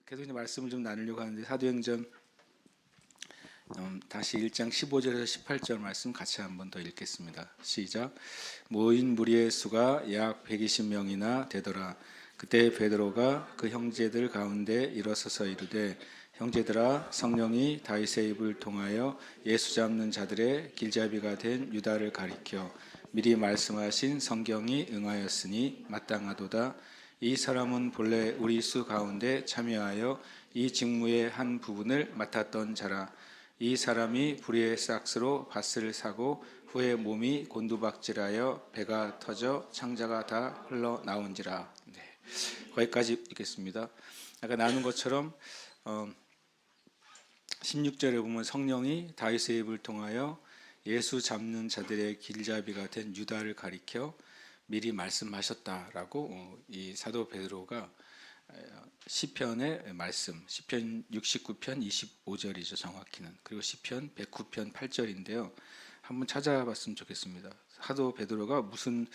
계속 이제 말씀을 좀 나누려고 하는데 사도행전 다시 1장 15절에서 18절 말씀 같이 한번 더 읽겠습니다. 시작. 모인 무리의 수가 약 120명이나 되더라. 그때 베드로가 그 형제들 가운데 일어서서 이르되 형제들아, 성령이 다윗의 입을 통하여 예수 잡는 자들의 길잡이가 된 유다를 가리켜 미리 말씀하신 성경이 응하였으니 마땅하도다. 이 사람은 본래 우리 수 가운데 참여하여 이 직무의 한 부분을 맡았던 자라. 이 사람이 불의의 싹스로 밭을 사고 후에 몸이 곤두박질하여 배가 터져 창자가 다 흘러나온지라. 네, 거기까지 읽겠습니다. 아까 나눈 것처럼 16절에 보면 성령이 다윗의 입을 통하여 예수 잡는 자들의 길잡이가 된 유다를 가리켜 미리 말씀하셨다라고 이 사도 베드로가 시편의 말씀, 시편 69편 25절이죠, 정확히는. 그리고 시편 109편 8절인데요. 한번 찾아봤으면 좋겠습니다. 사도 베드로가 무슨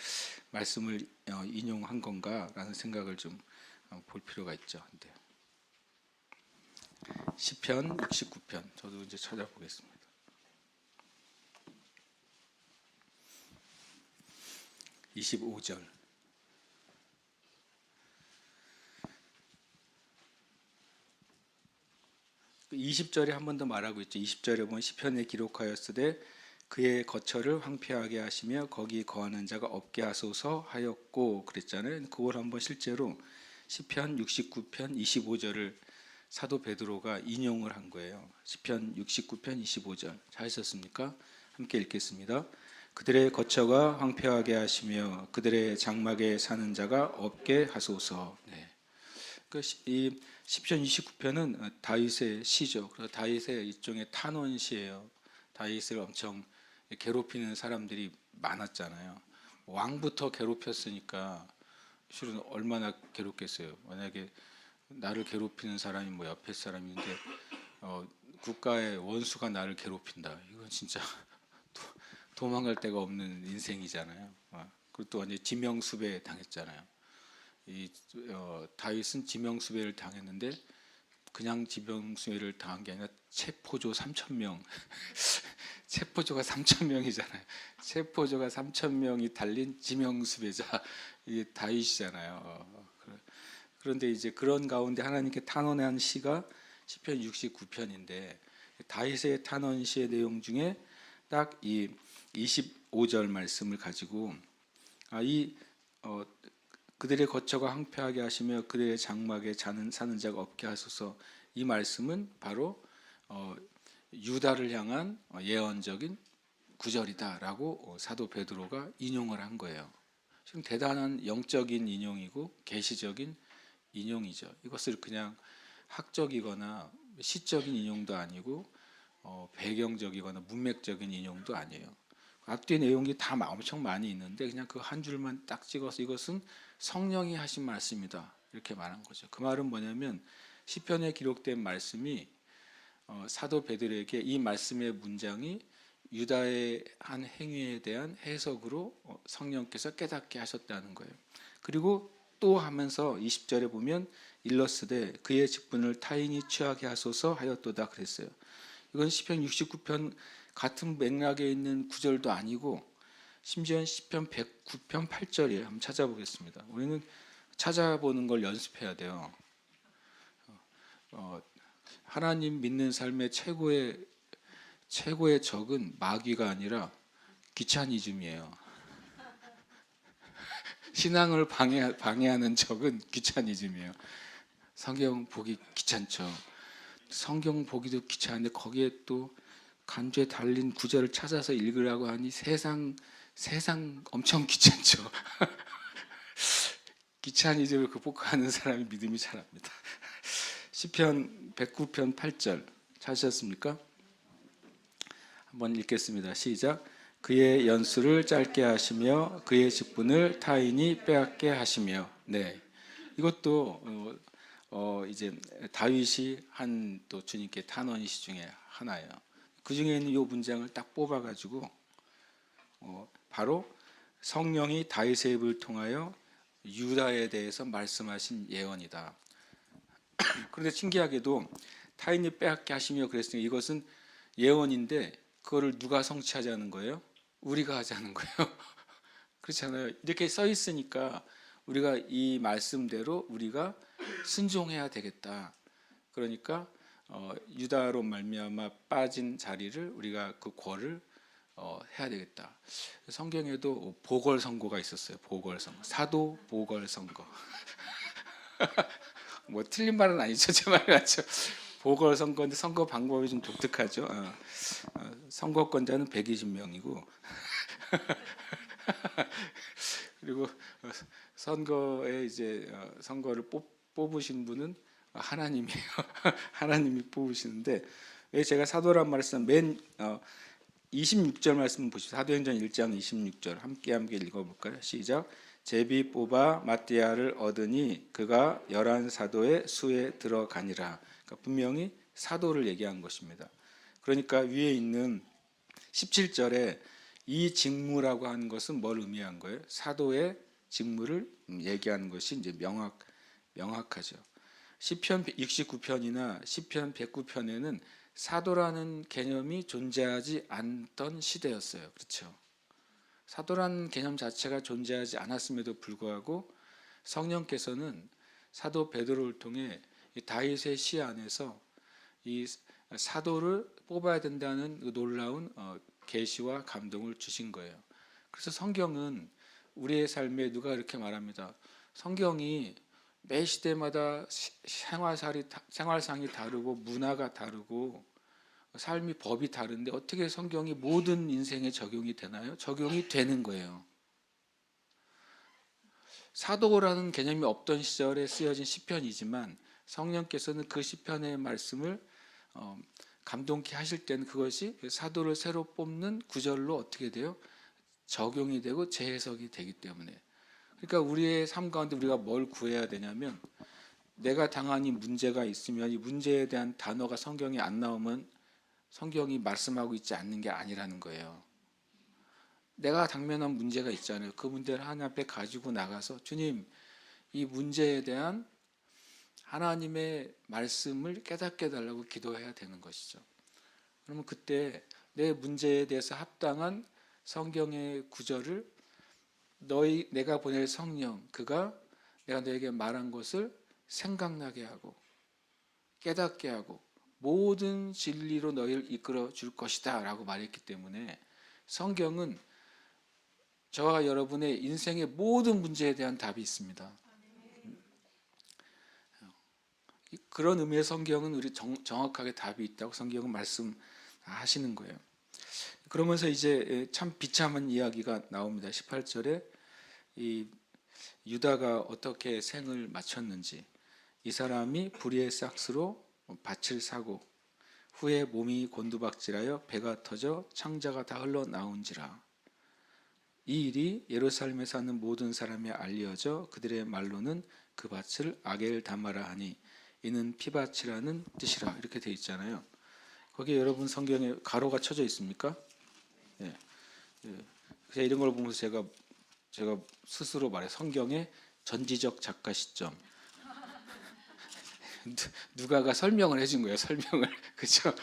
말씀을 인용한 건가라는 생각을 좀 볼 필요가 있죠. 시편 69편 저도 이제 찾아보겠습니다. 25절. 20절에 한 번 더 말하고 있죠. 20절에 보면 시편에 기록하였으되 그의 거처를 황폐하게 하시며 거기 거하는 자가 없게 하소서 하였고 그랬잖아요. 그걸 한번 실제로 시편 69편 25절을 사도 베드로가 인용을 한 거예요. 시편 69편 25절 잘 썼습니까? 함께 읽겠습니다. 그들의 거처가 황폐하게 하시며 그들의 장막에 사는 자가 없게 하소서. 네. 이 시편 29편은 다윗의 시죠. 그래서 다윗의 일종의 탄원시예요. 다윗을 엄청 괴롭히는 사람들이 많았잖아요. 왕부터 괴롭혔으니까 실은 얼마나 괴롭겠어요. 만약에 나를 괴롭히는 사람이 뭐 옆에 사람인데 국가의 원수가 나를 괴롭힌다. 이건 진짜 도망갈 데가 없는 인생이잖아요. 그리고 또 완전 지명수배 당했잖아요. 다윗은 지명수배를 당했는데 그냥 지명수배를 당한 게 아니라 체포조 3,000명 체포조가 3,000명이잖아요. 체포조가 3,000명이 달린 지명수배자 이게 다윗이잖아요. 그런데 이제 그런 가운데 하나님께 탄원한 시가 시편 69편인데 다윗의 탄원시의 내용 중에 딱 이 25절 말씀을 가지고 그들의 거처가 황폐하게 하시며 그들의 장막에 사는 자가 없게 하소서. 이 말씀은 바로 유다를 향한 예언적인 구절이다라고 사도 베드로가 인용을 한 거예요. 지금 대단한 영적인 인용이고 계시적인 인용이죠. 이것을 그냥 학적이거나 시적인 인용도 아니고 배경적이거나 문맥적인 인용도 아니에요. 앞뒤 내용이 다 엄청 많이 있는데 그냥 그 한 줄만 딱 찍어서 이것은 성령이 하신 말씀이다 이렇게 말한 거죠. 그 말은 뭐냐면 시편에 기록된 말씀이 사도 베드로에게 이 말씀의 문장이 유다의 한 행위에 대한 해석으로 성령께서 깨닫게 하셨다는 거예요. 그리고 또 하면서 20절에 보면 일러스되 그의 직분을 타인이 취하게 하소서 하였도다 그랬어요. 이건 시편 69편 같은 맥락에 있는 구절도 아니고 심지어 시편 109편 8절이에요. 한번 찾아보겠습니다. 우리는 찾아보는 걸 연습해야 돼요. 하나님 믿는 삶의 최고의 적은 마귀가 아니라 귀차니즘이에요. 신앙을 방해하는 적은 귀차니즘이에요. 성경 보기 귀찮죠. 성경 보기도 귀찮은데 거기에 또 간주에 달린 구절을 찾아서 읽으라고 하니 세상 엄청 귀찮죠. 귀차니즘을 극복하는 사람이 믿음이 잘합니다. 시편 109편 8절 찾으셨습니까? 한번 읽겠습니다. 시작. 그의 연수를 짧게 하시며 그의 직분을 타인이 빼앗게 하시며. 네, 이것도 이제 다윗이 한 또 주님께 탄원시 중에 하나예요. 그 중에 있는 이 문장을 딱 뽑아가지고 바로 성령이 다윗의 입을 통하여 유다에 대해서 말씀하신 예언이다. 그런데 신기하게도 타인이 빼앗게 하시며 그랬으니 이것은 예언인데 그거를 누가 성취하자는 거예요? 우리가 하자는 거예요. 그렇잖아요. 이렇게 써 있으니까 우리가 이 말씀대로 우리가 순종해야 되겠다. 그러니까 유다로 말미암아 빠진 자리를 우리가 그 궐을 해야 되겠다. 성경에도 보궐선거가 있었어요. 보궐선거, 사도 보궐선거. 뭐 틀린 말은 아니죠, 제 말 같죠. 보궐선거인데 선거 방법이 좀 독특하죠. 선거권자는 120명이고 그리고 선거에 이제 선거를 뽑으신 분은 하나님이에요. 하나님이 뽑으시는데 왜 제가 사도란 말씀 맨 26절 말씀 보십시오. 사도행전 1장 26절 함께 읽어볼까요? 시작. 제비 뽑아 마띠아를 얻으니 그가 11사도의 수에 들어가니라. 그러니까 분명히 사도를 얘기한 것입니다. 그러니까 위에 있는 17절에 이 직무라고 하는 것은 뭘 의미한 거예요? 사도의 직무를 얘기하는 것이 이제 명확하죠. 시편 69편이나 시편 109편에는 사도라는 개념이 존재하지 않던 시대였어요. 그렇죠? 사도라는 개념 자체가 존재하지 않았음에도 불구하고 성령께서는 사도 베드로를 통해 다윗의 시 안에서 이 사도를 뽑아야 된다는 놀라운 계시와 감동을 주신 거예요. 그래서 성경은 우리의 삶에 누가 이렇게 말합니다. 성경이 매 시대마다 생활상이 다르고 문화가 다르고 삶이 법이 다른데 어떻게 성경이 모든 인생에 적용이 되나요? 적용이 되는 거예요. 사도라는 개념이 없던 시절에 쓰여진 시편이지만 성령께서는 그 시편의 말씀을 감동케 하실 때는 그것이 사도를 새로 뽑는 구절로 어떻게 돼요? 적용이 되고 재해석이 되기 때문에. 그러니까 우리의 삶 가운데 우리가 뭘 구해야 되냐면 내가 당한 이 문제가 있으면 이 문제에 대한 단어가 성경에 안 나오면 성경이 말씀하고 있지 않는 게 아니라는 거예요. 내가 당면한 문제가 있잖아요. 그 문제를 하나님 앞에 가지고 나가서 주님, 이 문제에 대한 하나님의 말씀을 깨닫게 해달라고 기도해야 되는 것이죠. 그러면 그때 내 문제에 대해서 합당한 성경의 구절을 내가 보낼 성령, 그가 내가 너에게 말한 것을 생각나게 하고 깨닫게 하고 모든 진리로 너희를 이끌어 줄 것이다 라고 말했기 때문에 성경은 저와 여러분의 인생의 모든 문제에 대한 답이 있습니다. 그런 의미의 성경은 우리 정확하게 답이 있다고 성경은 말씀하시는 거예요. 그러면서 이제 참 비참한 이야기가 나옵니다. 18절에 이 유다가 어떻게 생을 마쳤는지, 이 사람이 불의의 싹스로 밭을 사고 후에 몸이 곤두박질하여 배가 터져 창자가 다 흘러나온지라. 이 일이 예루살렘에 사는 모든 사람에 알려져 그들의 말로는 그 밭을 아겔 다마라 하니 이는 피밭이라는 뜻이라. 이렇게 돼 있잖아요. 거기에 여러분 성경에 가로가 쳐져 있습니까? 예. 그래서 이런 걸 보면서 제가 스스로 말해 성경의 전지적 작가 시점. 누가가 설명을 해준 거예요. 설명을. 그죠?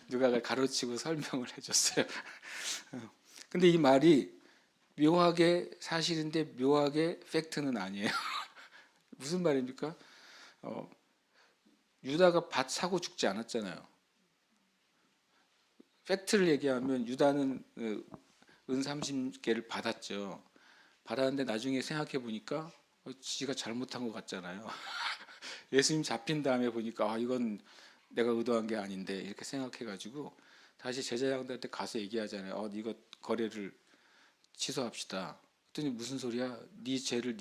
누가가 가로치고 설명을 해줬어요. 근데 이 말이 묘하게 사실인데 묘하게 팩트는 아니에요. 무슨 말입니까? 유다가 밭 사고 죽지 않았잖아요. 팩트를 얘기하면 유다는 은 30개를 받았죠. 받았는데 나중에 생각해 보니까 지가 잘못한 것 같잖아요. 예수님 잡힌 다음에 보니까 이건 내가 의도한 게 아닌데 이렇게 생각해가지고 다시 제자장들한테 가서 얘기하잖아요. 이거 거래를 취소합시다. 그랬더니 무슨 소리야? 네 죄를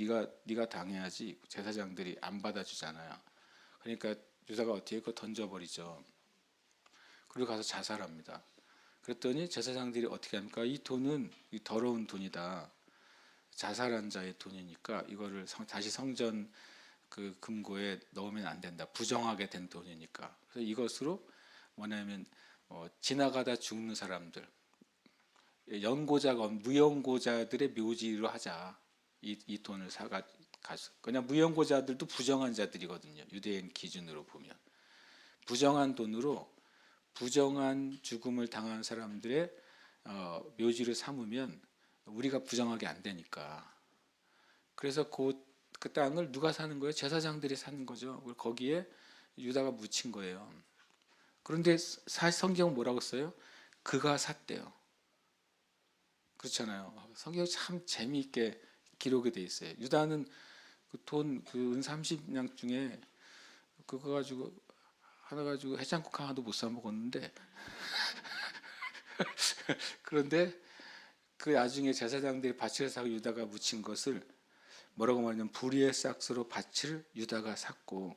네가 당해야지. 제사장들이 안 받아주잖아요. 그러니까 유다가 어떻게 그거 던져버리죠. 그리고 가서 자살합니다. 그랬더니 제사장들이 어떻게 합니까? 이 돈은 더러운 돈이다. 자살한 자의 돈이니까 이거를 다시 성전 그 금고에 넣으면 안 된다. 부정하게 된 돈이니까. 그래서 이것으로 뭐냐면 지나가다 죽는 사람들, 연고자가 무연고자들의 묘지로 하자. 이 돈을 사가 가서 그냥 무연고자들도 부정한 자들이거든요. 유대인 기준으로 보면 부정한 돈으로 부정한 죽음을 당한 사람들의 묘지를 삼으면 우리가 부정하게 안 되니까. 그래서 그 땅을 누가 사는 거예요? 제사장들이 사는 거죠. 거기에 유다가 묻힌 거예요. 그런데 사실 성경은 뭐라고 써요? 그가 샀대요. 그렇잖아요. 성경이 참 재미있게 기록이 돼 있어요. 유다는 그 은 30냥 중에 그거 가지고 하나 가지고 해장국 하나도 못 사 먹었는데 그런데 그 나중에 제사장들이 밭을 사고 유다가 묻힌 것을 뭐라고 말하냐면 불의의 싹스로 밭을 유다가 샀고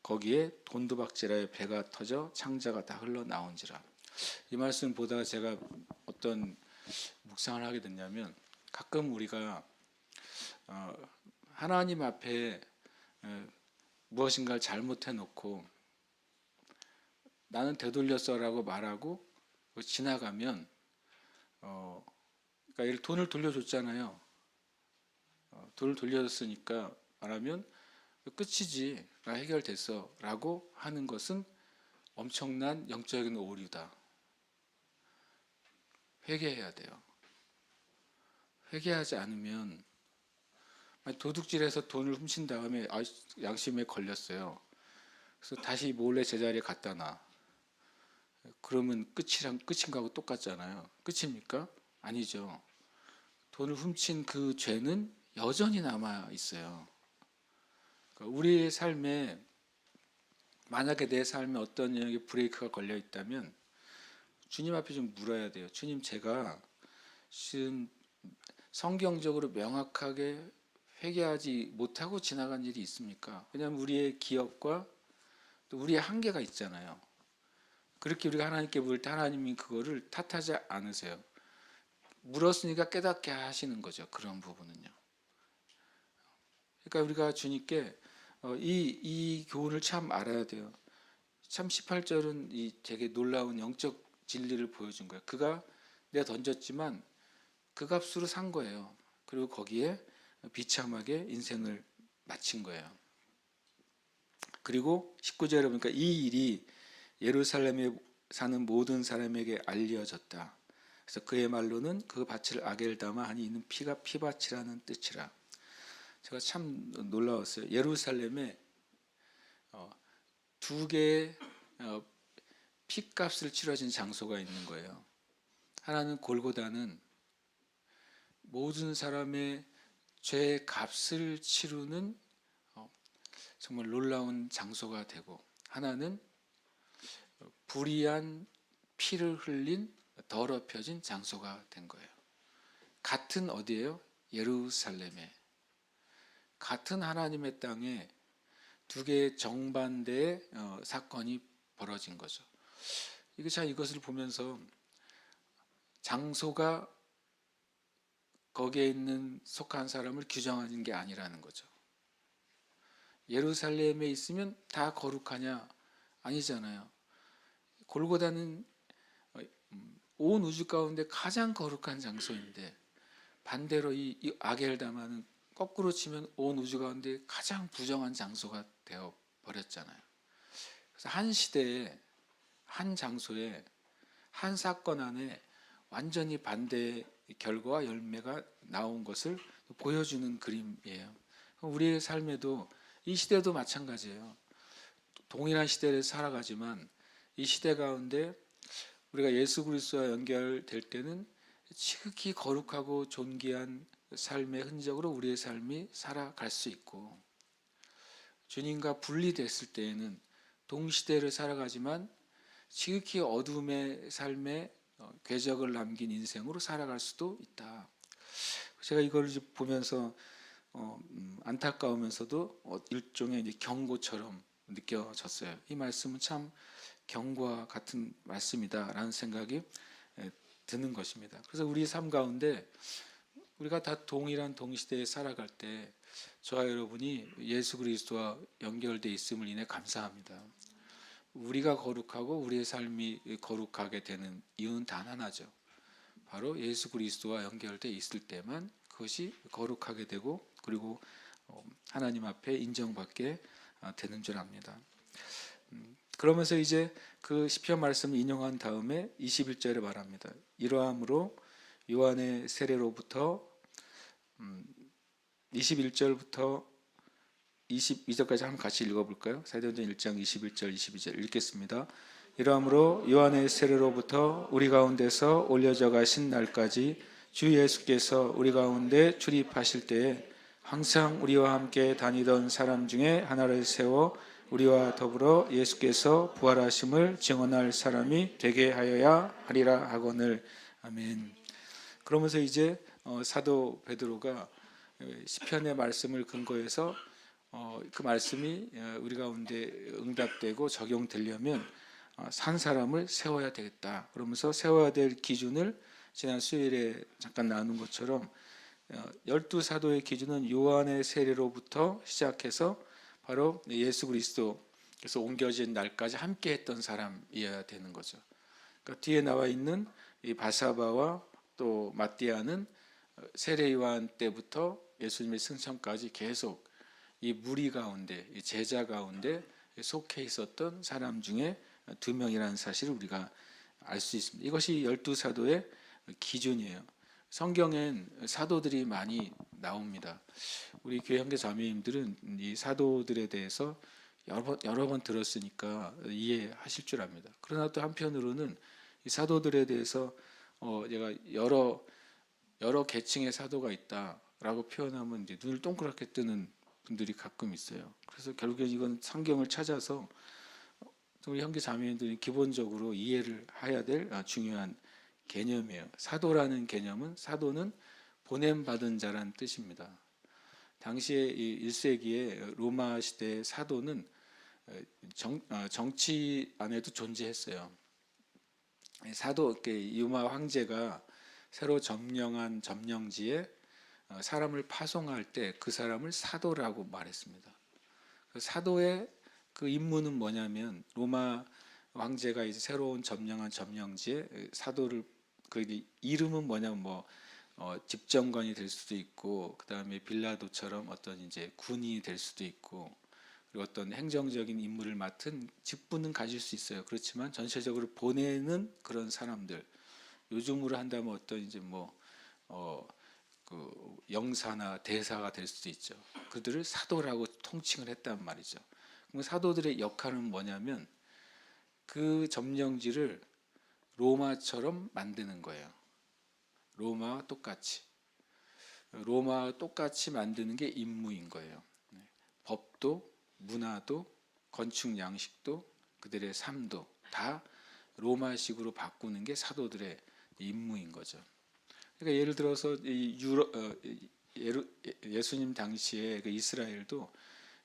거기에 돈두박질하여 배가 터져 창자가 다 흘러나온지라. 이 말씀 보다가 제가 어떤 묵상을 하게 됐냐면 가끔 우리가 하나님 앞에 무엇인가를 잘못해 놓고 나는 되돌렸어라고 말하고 지나가면 그러니까 돈을 돌려줬잖아요. 돈을 돌려줬으니까 말하면 끝이지, 나 해결됐어 라고 하는 것은 엄청난 영적인 오류다. 회개해야 돼요. 회개하지 않으면 도둑질해서 돈을 훔친 다음에 양심에 걸렸어요. 그래서 다시 몰래 제자리에 갖다 놔. 그러면 끝인가 하고 똑같잖아요. 끝입니까? 아니죠. 돈을 훔친 그 죄는 여전히 남아 있어요. 그러니까 우리의 삶에 만약에 내 삶에 어떤 영역에 브레이크가 걸려 있다면 주님 앞에 좀 물어야 돼요. 주님, 제가 지금 성경적으로 명확하게 회개하지 못하고 지나간 일이 있습니까? 왜냐하면 우리의 기억과 또 우리의 한계가 있잖아요. 그렇게 우리가 하나님께 물을 때 하나님이 그거를 탓하지 않으세요. 물었으니까 깨닫게 하시는 거죠. 그런 부분은요. 그러니까 우리가 주님께 이 교훈을 참 알아야 돼요. 참 18절은 이 되게 놀라운 영적 진리를 보여준 거예요. 그가 내가 던졌지만 그 값으로 산 거예요. 그리고 거기에 비참하게 인생을 마친 거예요. 그리고 19절에 보니까 이 일이 예루살렘에 사는 모든 사람에게 알려졌다. 그래서 그의 말로는 그 밭을 아겔다마 하니 이는 피가 피밭이라는 뜻이라. 제가 참 놀라웠어요. 예루살렘에 두 개의 피값을 치러진 장소가 있는 거예요. 하나는 골고다는 모든 사람의 죄의 값을 치르는 정말 놀라운 장소가 되고, 하나는 불의한 피를 흘린 더럽혀진 장소가 된 거예요. 같은 어디예요? 예루살렘에. 같은 하나님의 땅에 두 개의 정반대의 사건이 벌어진 거죠. 이것을 보면서 장소가 거기에 있는 속한 사람을 규정하는 게 아니라는 거죠. 예루살렘에 있으면 다 거룩하냐? 아니잖아요. 골고다는 온 우주 가운데 가장 거룩한 장소인데 반대로 이 아겔다마는 거꾸로 치면 온 우주 가운데 가장 부정한 장소가 되어 버렸잖아요. 그래서 한 시대에 한 장소에 한 사건 안에 완전히 반대의 결과와 열매가 나온 것을 보여주는 그림이에요. 우리의 삶에도 이 시대도 마찬가지예요. 동일한 시대를 살아가지만 이 시대 가운데 우리가 예수 그리스도와 연결될 때는 지극히 거룩하고 존귀한 삶의 흔적으로 우리의 삶이 살아갈 수 있고, 주님과 분리됐을 때에는 동시대를 살아가지만 지극히 어둠의 삶의 궤적을 남긴 인생으로 살아갈 수도 있다. 제가 이걸 보면서 안타까우면서도 일종의 이제 경고처럼 느껴졌어요. 이 말씀은 참 경고와 같은 말씀이다라는 생각이 드는 것입니다. 그래서 우리 삶 가운데 우리가 다 동일한 동시대에 살아갈 때 저와 여러분이 예수 그리스도와 연결되어 있음을 인해 감사합니다. 우리가 거룩하고 우리의 삶이 거룩하게 되는 이유는 단 하나죠. 바로 예수 그리스도와 연결되어 있을 때만 그것이 거룩하게 되고, 그리고 하나님 앞에 인정받게 되는 줄 압니다. 그러면서 이제 그 시편 말씀을 인용한 다음에 21절에 말합니다. 이러함으로 요한의 세례로부터 21절부터 22절까지 한번 같이 읽어볼까요? 사도행전 1장 21절 22절 읽겠습니다. 이러함으로 요한의 세례로부터 우리 가운데서 올려져 가신 날까지 주 예수께서 우리 가운데 출입하실 때에 항상 우리와 함께 다니던 사람 중에 하나를 세워 우리와 더불어 예수께서 부활하심을 증언할 사람이 되게 하여야 하리라 하거늘. 아멘. 그러면서 이제 사도 베드로가 시편의 말씀을 근거해서 그 말씀이 우리 가운데 응답되고 적용되려면 산 사람을 세워야 되겠다. 그러면서 세워야 될 기준을 지난 수요일에 잠깐 나눈 것처럼 12사도의 기준은 요한의 세례로부터 시작해서 바로 예수 그리스도께서 옮겨진 날까지 함께했던 사람이어야 되는 거죠. 그러니까 뒤에 나와 있는 이 바사바와 또 마띠아는 세례 요한 때부터 예수님의 승천까지 계속 이 무리 가운데, 이 제자 가운데 속해 있었던 사람 중에 2명이라는 사실을 우리가 알 수 있습니다. 이것이 12사도의 기준이에요. 성경엔 사도들이 많이 나옵니다. 우리 교회 형제 자매님들은 이 사도들에 대해서 여러 번 들었으니까 이해하실 줄 압니다. 그러나 또 한편으로는 이 사도들에 대해서 제가 여러 계층의 사도가 있다라고 표현하면 이제 눈을 동그랗게 뜨는 분들이 가끔 있어요. 그래서 결국엔 이건 성경을 찾아서 우리 형제 자매님들이 기본적으로 이해를 해야 될 중요한 개념이에요. 사도라는 개념은 사도는 보냄받은 자라는 뜻입니다. 당시에 1세기에 로마 시대의 사도는 정치 안에도 존재했어요. 사도, 로마 황제가 새로 점령한 점령지에 사람을 파송할 때 그 사람을 사도라고 말했습니다. 사도의 그 임무는 뭐냐면 로마 황제가 이제 새로운 점령한 점령지에 사도를 그 이름은 뭐냐면 집정관이 될 수도 있고 그 다음에 빌라도처럼 어떤 이제 군인이 될 수도 있고 그리고 어떤 행정적인 임무를 맡은 직분은 가질 수 있어요. 그렇지만 전체적으로 보내는 그런 사람들, 요즘으로 한다면 어떤 이제 그 영사나 대사가 될 수도 있죠. 그들을 사도라고 통칭을 했단 말이죠. 그럼 사도들의 역할은 뭐냐면 그 점령지를 로마처럼 만드는 거예요. 로마와 똑같이 만드는 게 임무인 거예요. 법도, 문화도, 건축 양식도, 그들의 삶도 다 로마식으로 바꾸는 게 사도들의 임무인 거죠. 그러니까 예를 들어서 예수님 당시에 그 이스라엘도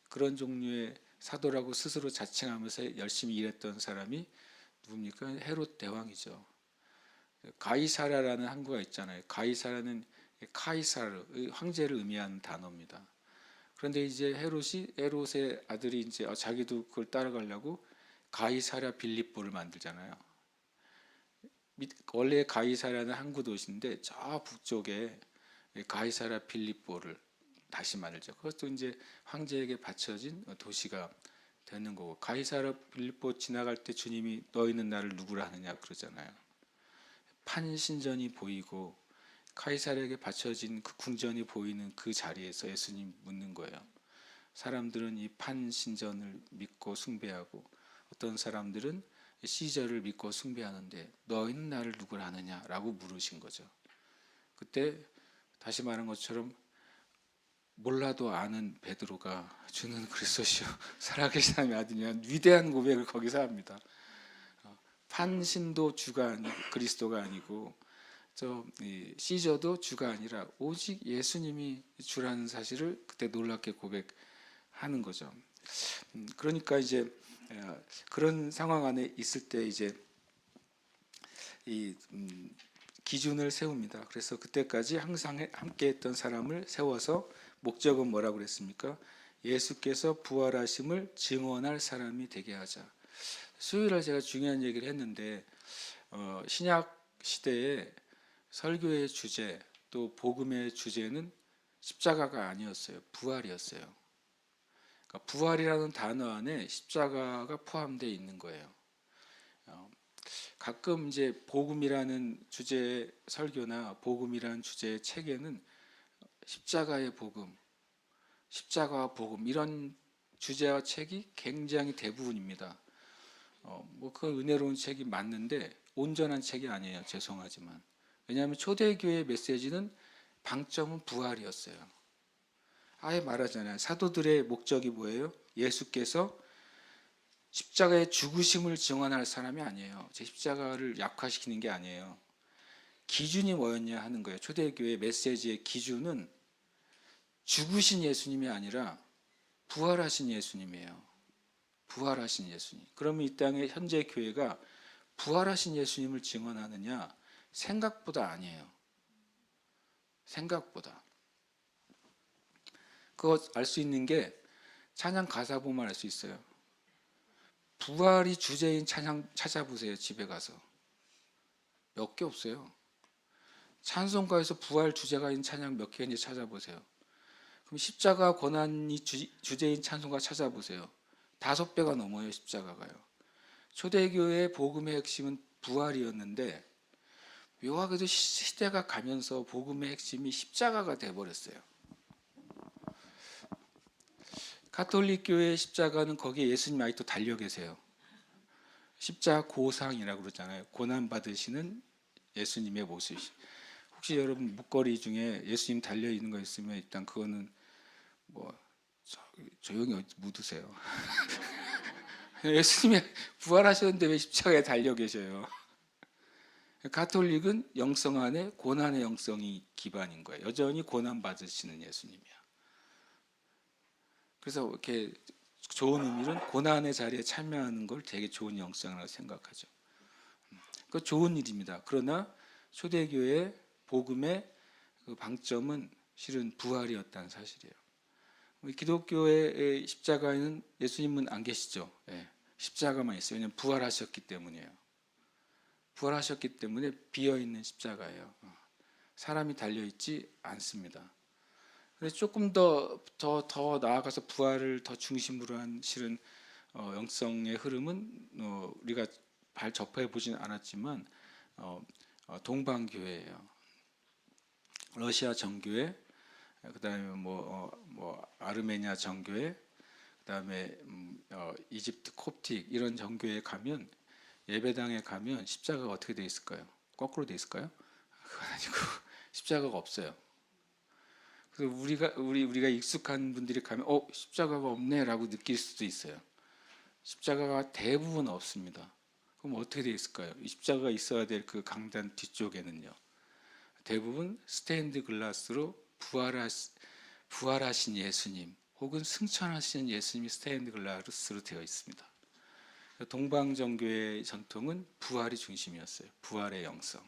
그런 종류의 사도라고 스스로 자칭하면서 열심히 일했던 사람이 누굽니까? 헤롯 대왕이죠. 가이사라라는 항구가 있잖아요. 가이사라는 카이사르, 황제를 의미하는 단어입니다. 그런데 이제 헤롯의 아들이 이제 자기도 그걸 따라가려고 가이사랴 빌립보를 만들잖아요. 원래 가이사랴는 항구 도시인데 저 북쪽에 가이사랴 빌립보를 다시 만들죠. 그것도 이제 황제에게 바쳐진 도시가 되는 거고, 가이사랴 빌립보 지나갈 때 주님이 너희는 나를 누구라 하느냐 그러잖아요. 판신전이 보이고 카이사르에게 바쳐진 그 궁전이 보이는 그 자리에서 예수님 묻는 거예요. 사람들은 이 판신전을 믿고 숭배하고 어떤 사람들은 시저를 믿고 숭배하는데 너희는 나를 누구라 하느냐라고 물으신 거죠. 그때 다시 말한 것처럼 몰라도 아는 베드로가 주는 그리스도시요 살아계신 하나님의 아들이냐 위대한 고백을 거기서 합니다. 판신도 주가 아니고 그리스도가 아니고 시저도 주가 아니라 오직 예수님이 주라는 사실을 그때 놀랍게 고백하는 거죠. 그러니까 이제 그런 상황 안에 있을 때 이제 이 기준을 세웁니다. 그래서 그때까지 항상 함께했던 사람을 세워서 목적은 뭐라고 그랬습니까? 예수께서 부활하심을 증언할 사람이 되게 하자. 수요일에 제가 중요한 얘기를 했는데 신약 시대에 설교의 주제 또 복음의 주제는 십자가가 아니었어요. 부활이었어요. 그러니까 부활이라는 단어 안에 십자가가 포함되어 있는 거예요. 가끔 이제 복음이라는 주제의 설교나 복음이라는 주제의 책에는 십자가의 복음, 십자가와 복음 이런 주제와 책이 굉장히 대부분입니다. 그 은혜로운 책이 맞는데 온전한 책이 아니에요. 죄송하지만. 왜냐하면 초대교회의 메시지는 방점은 부활이었어요. 아예 말하잖아요. 사도들의 목적이 뭐예요? 예수께서 십자가의 죽으심을 증언할 사람이 아니에요. 제 십자가를 약화시키는 게 아니에요. 기준이 뭐였냐 하는 거예요. 초대교회 메시지의 기준은 죽으신 예수님이 아니라 부활하신 예수님이에요. 부활하신 예수님. 그러면 이 땅의 현재 교회가 부활하신 예수님을 증언하느냐? 생각보다 아니에요. 생각보다. 그거 알 수 있는 게 찬양 가사 보면 알 수 있어요. 부활이 주제인 찬양 찾아보세요. 집에 가서. 몇 개 없어요. 찬송가에서 부활 주제가 있는 찬양 몇 개인지 찾아보세요. 그럼 십자가 고난이 주제인 찬송가 찾아보세요. 5배가 넘어요. 십자가가요. 초대교회의 복음의 핵심은 부활이었는데 묘하게도 시대가 가면서 복음의 핵심이 십자가가 돼버렸어요. 가톨릭 교회의 십자가는 거기에 예수님 아직도 달려 계세요. 십자 고상이라고 그러잖아요. 고난 받으시는 예수님의 모습. 혹시 여러분 목걸이 중에 예수님 달려 있는 거 있으면 일단 그거는 뭐 조용히 묻으세요. 예수님이 부활하셨는데 왜 십자가에 달려 계셔요? 가톨릭은 영성 안에 고난의 영성이 기반인 거예요. 여전히 고난 받으시는 예수님이야. 그래서 이렇게 좋은 의미는 고난의 자리에 참여하는 걸 되게 좋은 영성이라고 생각하죠. 그 좋은 일입니다. 그러나 초대교회 복음의 그 방점은 실은 부활이었다는 사실이에요. 기독교의 십자가에는 예수님은 안 계시죠. 예, 십자가만 있어요. 왜냐하면 부활하셨기 때문이에요. 부활하셨기 때문에 비어있는 십자가예요. 사람이 달려있지 않습니다. 근데 조금 더 나아가서 부활을 더 중심으로 한 실은 영성의 흐름은 우리가 발 접해 보진 않았지만 동방교회예요. 러시아 정교회, 그다음에 아르메니아 정교회, 그다음에 이집트 콥틱 이런 정교회에 가면 예배당에 가면 십자가가 어떻게 돼 있을까요? 거꾸로 돼 있을까요? 그건 아니고 십자가가 없어요. 그래서 우리가 익숙한 분들이 가면 십자가가 없네라고 느낄 수도 있어요. 십자가가 대부분 없습니다. 그럼 어떻게 돼 있을까요? 십자가가 있어야 될 그 강단 뒤쪽에는요. 대부분 스테인드 글라스로 부활하신 예수님 혹은 승천하신 예수님이 스테인드 글라스로 되어 있습니다. 동방정교의 전통은 부활이 중심이었어요. 부활의 영성.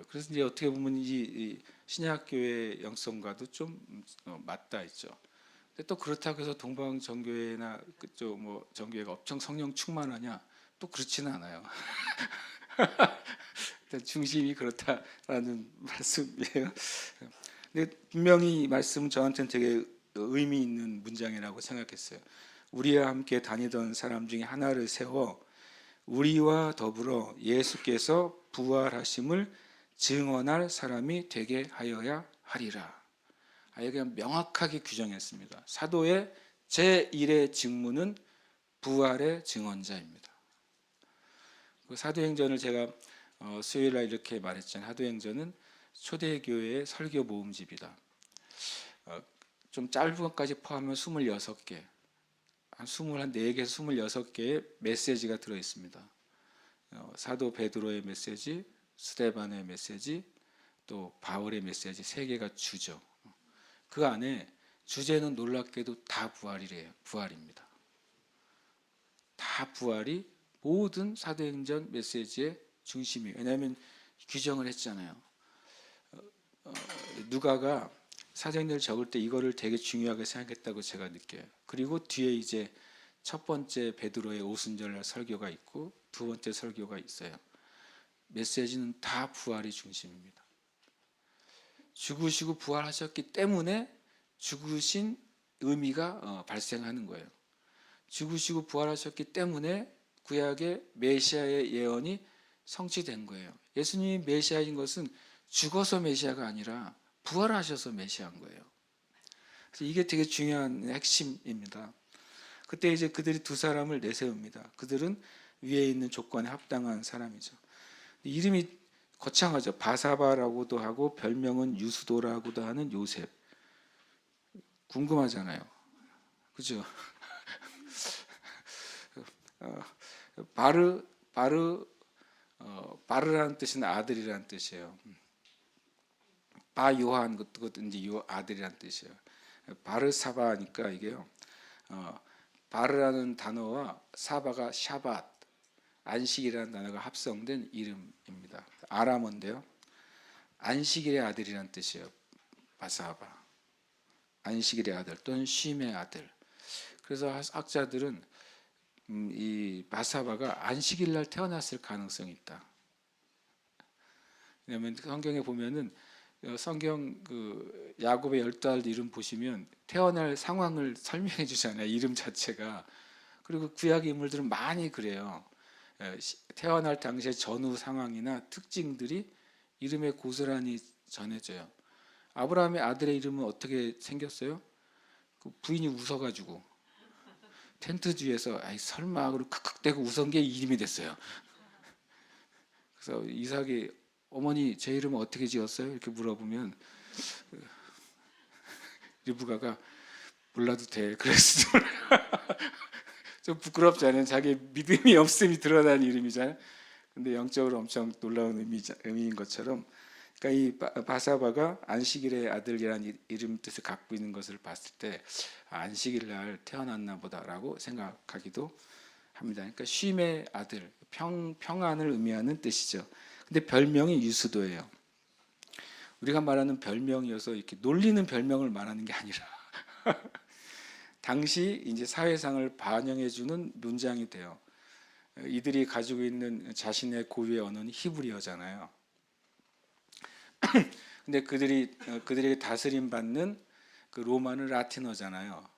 그래서 이제 어떻게 보면 이 신약교의 영성과도 좀 맞닿아 있죠. 근데 또 그렇다고 해서 동방정교회나 그쪽 정교회가 엄청 성령 충만하냐? 또 그렇지는 않아요. 일단 중심이 그렇다라는 말씀이에요. 근데 분명히 이 말씀은 저한테는 되게 의미 있는 문장이라고 생각했어요. 우리와 함께 다니던 사람 중에 하나를 세워 우리와 더불어 예수께서 부활하심을 증언할 사람이 되게 하여야 하리라. 아예 그냥 명확하게 규정했습니다. 사도의 제1의 직무는 부활의 증언자입니다. 그 사도행전을 제가 수요일날 이렇게 말했잖아요. 사도행전은 초대교회의 설교 모음집이다. 좀 짧은 것까지 포함하면 26개, 한 24개에서 26개의 메시지가 들어있습니다. 사도 베드로의 메시지, 스데반의 메시지, 또 바울의 메시지 3개가 주죠. 그 안에 주제는 놀랍게도 다 부활입니다. 다 부활이 모든 사도행전 메시지의 중심이에요. 왜냐하면 규정을 했잖아요. 누가가 사도행전을 적을 때 이거를 되게 중요하게 생각했다고 제가 느껴요. 그리고 뒤에 이제 첫 번째 베드로의 오순절날 설교가 있고 두 번째 설교가 있어요. 메시지는 다 부활이 중심입니다. 죽으시고 부활하셨기 때문에 죽으신 의미가 발생하는 거예요. 죽으시고 부활하셨기 때문에 구약의 메시아의 예언이 성취된 거예요. 예수님이 메시아인 것은 죽어서 메시아가 아니라 부활하셔서 메시아인 거예요. 그래서 이게 되게 중요한 핵심입니다. 그때 이제 그들이 두 사람을 내세웁니다. 그들은 위에 있는 조건에 합당한 사람이죠. 이름이 거창하죠. 바사바라고도 하고 별명은 유수도라고도 하는 요셉. 궁금하잖아요. 그죠? 바르라는 뜻은 아들이라는 뜻이에요. 바 요한 그것도 이제 요 아들이라는 뜻이에요. 바르사바니까 이게요. 바르라는 단어와 사바가 샤밧 안식이라는 단어가 합성된 이름입니다. 아람어인데요. 안식일의 아들이라는 뜻이에요. 바사바. 안식일의 아들 또는 쉼의 아들. 그래서 학자들은 이 바사바가 안식일 날 태어났을 가능성이 있다. 왜냐하면 성경에 보면은 성경 그 야곱의 12아들 이름 보시면 태어날 상황을 설명해 주잖아요. 이름 자체가. 그리고 구약 인물들은 많이 그래요. 태어날 당시의 전후 상황이나 특징들이 이름에 고스란히 전해져요. 아브라함의 아들의 이름은 어떻게 생겼어요? 그 부인이 웃어가지고 텐트 뒤에서 아이 설마 그러고 크크대고 웃은 게 이름이 됐어요. 그래서 이삭이 어머니 제 이름은 어떻게 지었어요? 이렇게 물어보면 리브가가 몰라도 돼. 그랬어. 좀 부끄럽잖아요. 자기 믿음이 없음이 드러난 이름이잖아요. 근데 영적으로 엄청 놀라운 의미인 것처럼, 그러니까 이 바사바가 안식일의 아들이라는 이름 뜻을 갖고 있는 것을 봤을 때 안식일 날 태어났나 보다라고 생각하기도 합니다. 그러니까 쉼의 아들, 평안을 의미하는 뜻이죠. 근데 별명이 유수도예요. 우리가 말하는 별명이어서 이렇게 놀리는 별명을 말하는 게 아니라 당시 이제 사회상을 반영해주는 문장이 돼요. 이들이 가지고 있는 자신의 고유의 언어는 히브리어잖아요. 근데 그들에게 다스림 받는 그 로마는 라틴어잖아요.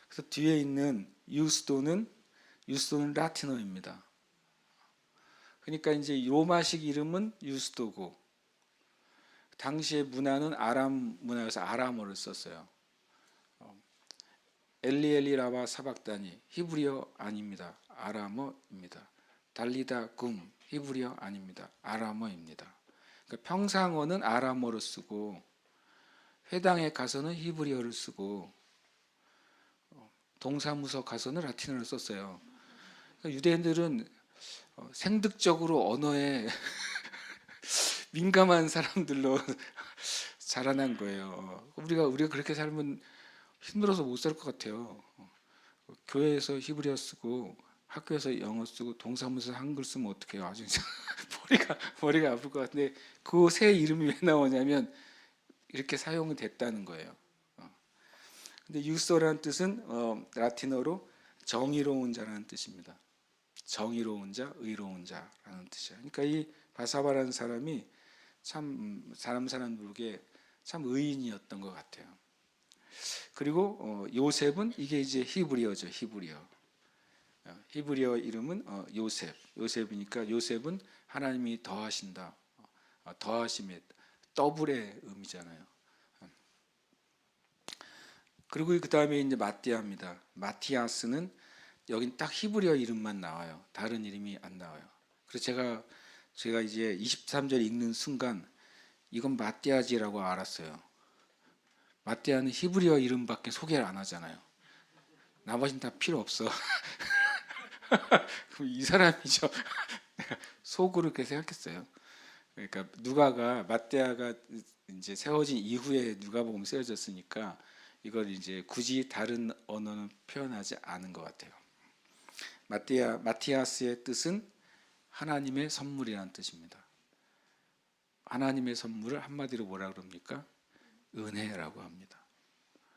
그래서 뒤에 있는 유스도는 라틴어입니다. 그러니까 이제 로마식 이름은 유스도고 당시의 문화는 아람 문화여서 아람어를 썼어요. 엘리 라바 사박다니 히브리어 아닙니다. 아람어입니다. 달리다 금 히브리어 아닙니다. 아람어입니다. 그러니까 평상어는 아람어로 쓰고 회당에 가서는 히브리어를 쓰고 동사무소 가서는 라틴어를 썼어요. 그러니까 유대인들은 생득적으로 언어에 민감한 사람들로 자라난 거예요. 우리가 그렇게 살면 힘들어서 못 살 것 같아요. 교회에서 히브리어 쓰고 학교에서 영어 쓰고 동사무소 한글 쓰면 어떡해요? 아주 머리가 아플 것 같은데 그 새 이름이 왜 나오냐면 이렇게 사용이 됐다는 거예요. 근데 유소라는 뜻은 라틴어로 정의로운 자라는 뜻입니다. 정의로운 자, 의로운 자라는 뜻이에요. 그러니까 이 바사바라는 사람이 참 사람들에게 참 의인이었던 것 같아요. 그리고 요셉은 이게 이제 히브리어죠. 히브리어 이름은 요셉이니까 요셉은 하나님이 더하신다. 더하심의 더블의 의미잖아요. 그리고 그 다음에 이제 마띠아입니다. 마티아스는 여긴 딱 히브리어 이름만 나와요. 다른 이름이 안 나와요. 그래서 제가 이제 23절 읽는 순간 이건 마띠아지라고 알았어요. 마띠아는 히브리어 이름밖에 소개를 안 하잖아요. 나머지는 다 필요 없어. 그럼 이 사람이죠. 속으로 그렇게 생각했어요. 그러니까 누가가 마띠아가 이제 세워진 이후에 누가복음 쓰여졌으니까 이걸 이제 굳이 다른 언어는 표현하지 않은 것 같아요. 마티아스의 뜻은 하나님의 선물이라는 뜻입니다. 하나님의 선물을 한마디로 뭐라 그럽니까? 은혜라고 합니다.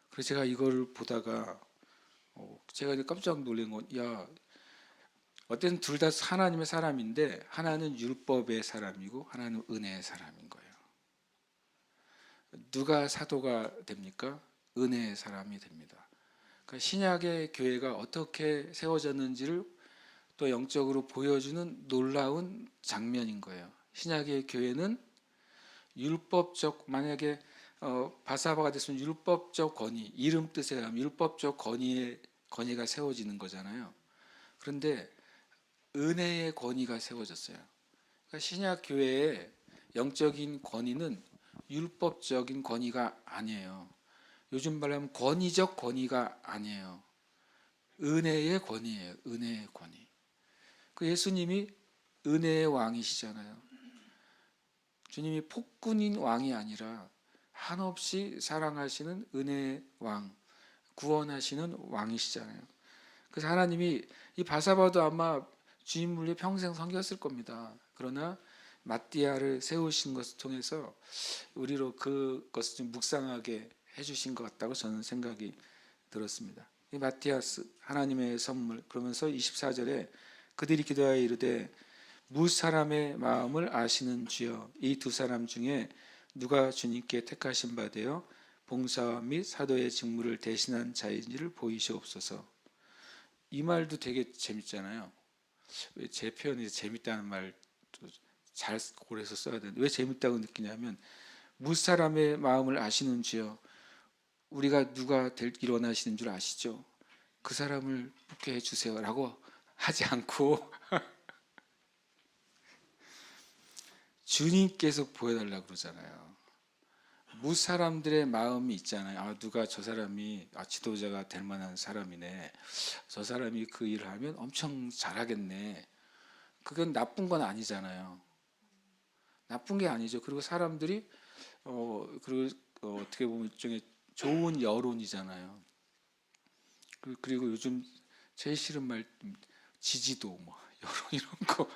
그래서 제가 이걸 보다가 제가 깜짝 놀란 건, 야, 어쨌든 둘 다 하나님의 사람인데 하나는 율법의 사람이고 하나는 은혜의 사람인 거예요. 누가 사도가 됩니까? 은혜의 사람이 됩니다. 그러니까 신약의 교회가 어떻게 세워졌는지를 또 영적으로 보여주는 놀라운 장면인 거예요. 신약의 교회는 율법적, 만약에 바사바가 됐으면 율법적 권위, 이름 뜻에 의하면 율법적 권위가 세워지는 거잖아요. 그런데 은혜의 권위가 세워졌어요. 그러니까 신약 교회의 영적인 권위는 율법적인 권위가 아니에요. 요즘 말하면 권위적 권위가 아니에요. 은혜의 권위예요. 은혜의 권위. 그 예수님이 은혜의 왕이시잖아요. 주님이 폭군인 왕이 아니라 한없이 사랑하시는 은혜의 왕, 구원하시는 왕이시잖아요. 그래서 하나님이 이 바사바도 아마 주인 물리 평생 섬겼을 겁니다. 그러나 마띠아를 세우신 것을 통해서 우리로 그것을 좀 묵상하게 해주신 것 같다고 저는 생각이 들었습니다. 이 마티아스 하나님의 선물, 그러면서 24절에 그들이 기도하여 이르되 무사람의 마음을 아시는 주여, 이 두 사람 중에 누가 주님께 택하신 바 되어 봉사와 및 사도의 직무를 대신한 자인지를 보이시옵소서. 이 말도 되게 재밌잖아요. 왜 제 표현이 재밌다는 말 잘 고려해서 써야 되는데 왜 재밌다고 느끼냐면, 무사람의 마음을 아시는 주여, 우리가 누가 일어나시는 줄 아시죠? 그 사람을 붙게 해주세요 라고 하지 않고 주님께서 보여달라고 그러잖아요. 무사람들의 마음이 있잖아요. 아, 누가 저 사람이 지도자가 될 만한 사람이네, 저 사람이 그 일을 하면 엄청 잘하겠네. 그건 나쁜 건 아니잖아요. 나쁜 게 아니죠. 그리고 사람들이 그리고 어떻게 보면 일종의 좋은 여론이잖아요. 그리고 요즘 제일 싫은 말 지지도 뭐 여론 이런 거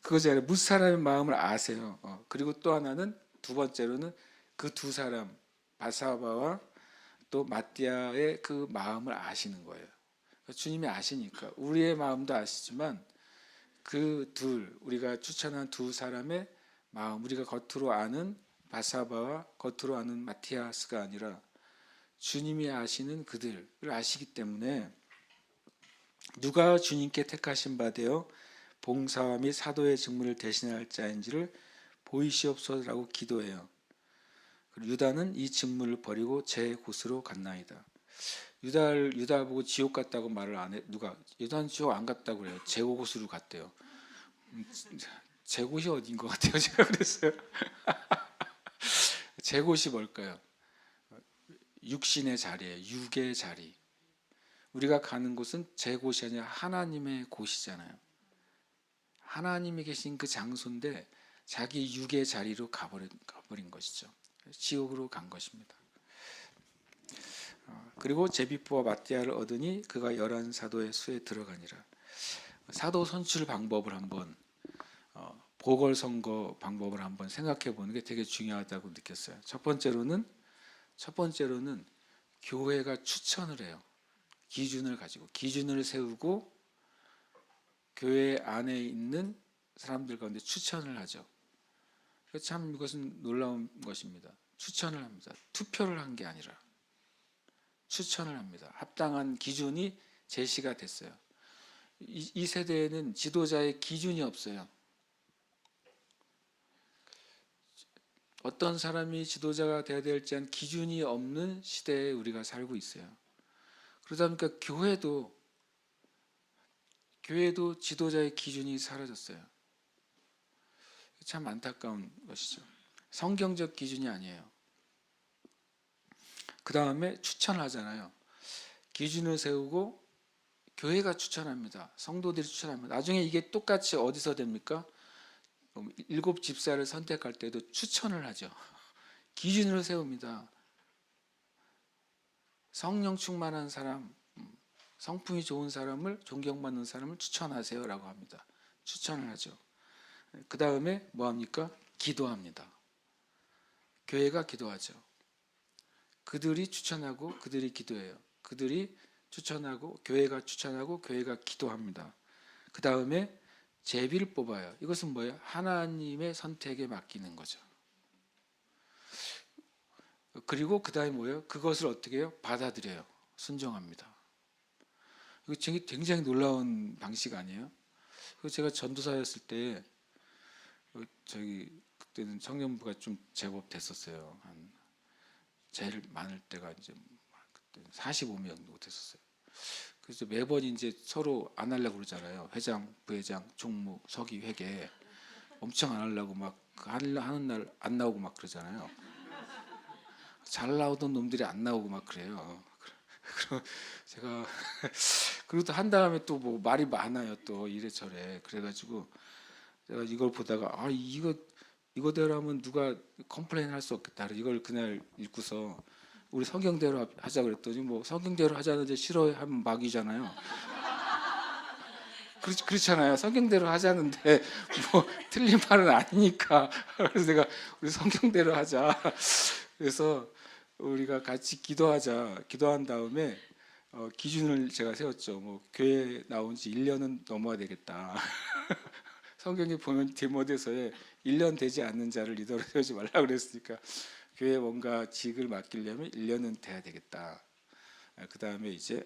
그거잖아요. 무사람의 마음을 아세요. 그리고 또 하나는, 두 번째로는 그 두 사람 바사바와 또 마띠아의 그 마음을 아시는 거예요. 주님이 아시니까 우리의 마음도 아시지만 그 둘, 우리가 추천한 두 사람의 마음, 우리가 겉으로 아는 바사바와 겉으로 아는 마티아스가 아니라 주님이 아시는 그들을 아시기 때문에 누가 주님께 택하신 바 되어 봉사와 및 사도의 직무를 대신할 자인지를 보이시옵소서라고 기도해요. 유다는 이 직무를 버리고 제 곳으로 갔나이다. 유다 보고 지옥 갔다고 말을 안 해. 누가? 유다는 지옥 안 갔다고 그래요. 제 곳으로 갔대요. 제 곳이 어딘 것 같아요. 제가 그랬어요. 제 곳이 뭘까요? 육신의 자리예요. 육의 자리. 우리가 가는 곳은 제 곳이 아니라 하나님의 곳이잖아요. 하나님이 계신 그 장소인데 자기 육의 자리로 가버린 것이죠. 지옥으로 간 것입니다. 그리고 제비포와 마띠아를 얻으니 그가 11사도의 수에 들어가니라. 사도 선출 방법을 한번, 보궐선거 방법을 한번 생각해 보는 게 되게 중요하다고 느꼈어요. 첫 번째로는 교회가 추천을 해요. 기준을 가지고 기준을 세우고 교회 안에 있는 사람들 가운데 추천을 하죠. 참 이것은 놀라운 것입니다. 추천을 합니다. 투표를 한 게 아니라 추천을 합니다. 합당한 기준이 제시가 됐어요. 이 세대에는 지도자의 기준이 없어요. 어떤 사람이 지도자가 되어야 될지 한 기준이 없는 시대에 우리가 살고 있어요. 그러다 보니까 교회도 지도자의 기준이 사라졌어요. 참 안타까운 것이죠. 성경적 기준이 아니에요. 그 다음에 추천하잖아요. 기준을 세우고 교회가 추천합니다. 성도들이 추천합니다. 나중에 이게 똑같이 어디서 됩니까? 7 집사를 선택할 때도 추천을 하죠. 기준을 세웁니다. 성령 충만한 사람, 성품이 좋은 사람을, 존경받는 사람을 추천하세요 라고 합니다. 추천을 하죠. 그 다음에 뭐 합니까? 기도합니다. 교회가 기도하죠. 그들이 추천하고 그들이 기도해요. 그들이 추천하고 교회가 추천하고 교회가 기도합니다. 그 다음에 제비를 뽑아요. 이것은 뭐예요? 하나님의 선택에 맡기는 거죠. 그리고 그다음에 뭐예요? 그것을 어떻게 해요? 받아들여요. 순종합니다. 이거 굉장히 놀라운 방식 아니에요? 제가 전도사였을 때 저기 그때는 청년부가 좀 제법 됐었어요. 한 제일 많을 때가 이제 그때 45명 정도 됐었어요. 그래서 매번 이제 서로 안 하려고 그러잖아요. 회장, 부회장, 총무, 서기, 회계 엄청 안 하려고 막 하는 날 안 나오고 막 그러잖아요. 잘 나오던 놈들이 안 나오고 막 그래요. 그럼 제가 그리고 또 한 다음에 또 뭐 말이 많아요. 또 이래저래 그래가지고 제가 이걸 보다가 이거대로 하면 누가 컴플레인 할 수 없겠다. 이걸 그날 읽고서 우리 성경대로 하자 그랬더니 뭐 성경대로 하자는데 싫어하면 막이잖아요. 그렇잖아요. 성경대로 하자는데 뭐 틀린 말은 아니니까. 그래서 내가 우리 성경대로 하자. 그래서 우리가 같이 기도한 다음에 기준을 제가 세웠죠. 뭐 교회 나온 지 1년은 넘어야 되겠다. 성경에 보면 디모데서에 1년 되지 않는 자를 리더로 세우지 말라고 그랬으니까 교회에 뭔가 직을 맡기려면 1년은 돼야 되겠다. 그 다음에 이제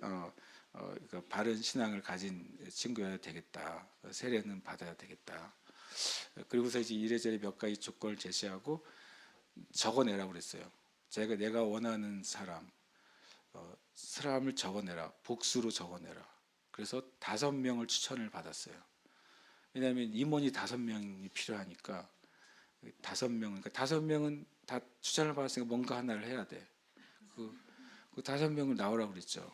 그러니까 바른 신앙을 가진 친구여야 되겠다. 세례는 받아야 되겠다. 그리고서 이제 이래저래 몇 가지 조건을 제시하고 적어내라고 그랬어요. 내가 원하는 사람을 적어내라. 복수로 적어내라. 그래서 5명을 추천을 받았어요. 왜냐하면 임원이 5명이 필요하니까 5명, 그러니까 5명은 다 추천을 받았으니까 뭔가 하나를 해야 돼. 그 5명을 나오라고 그랬죠.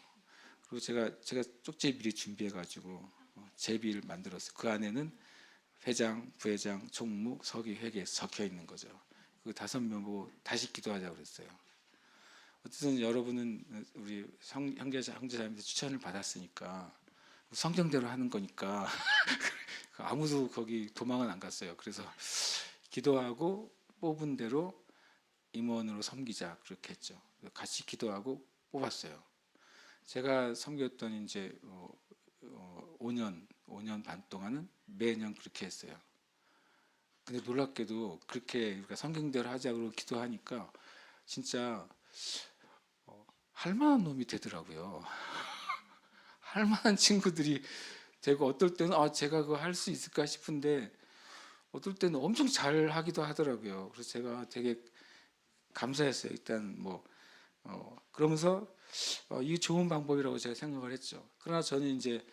그리고 제가 쪽지 미리 준비해가지고 제비를 만들었어요. 그 안에는 회장, 부회장, 총무, 서기, 회계 적혀 있는 거죠. 그 5명 보고 다시 기도하자고 그랬어요. 어쨌든 여러분은 우리 형제자매들 추천을 받았으니까 성경대로 하는 거니까 아무도 거기 도망은 안 갔어요. 그래서 기도하고 뽑은 대로 임원으로 섬기자 그렇게 했죠. 같이 기도하고 뽑았어요. 제가 섬겼던 이제 5년 반 동안은 매년 그렇게 했어요. 근데 놀랍게도 그렇게 우리가 성경대로 하자고 기도하니까 진짜 할 만한 놈이 되더라고요. 할 만한 친구들이 되고 어떨 때는 제가 그거 할 수 있을까 싶은데 어떨 때는 엄청 잘 하기도 하더라고요. 그래서 제가 되게 감사했어요. 일단 뭐 그러면서 이게 좋은 방법이라고 제가 생각을 했죠. 그러나 저는 이제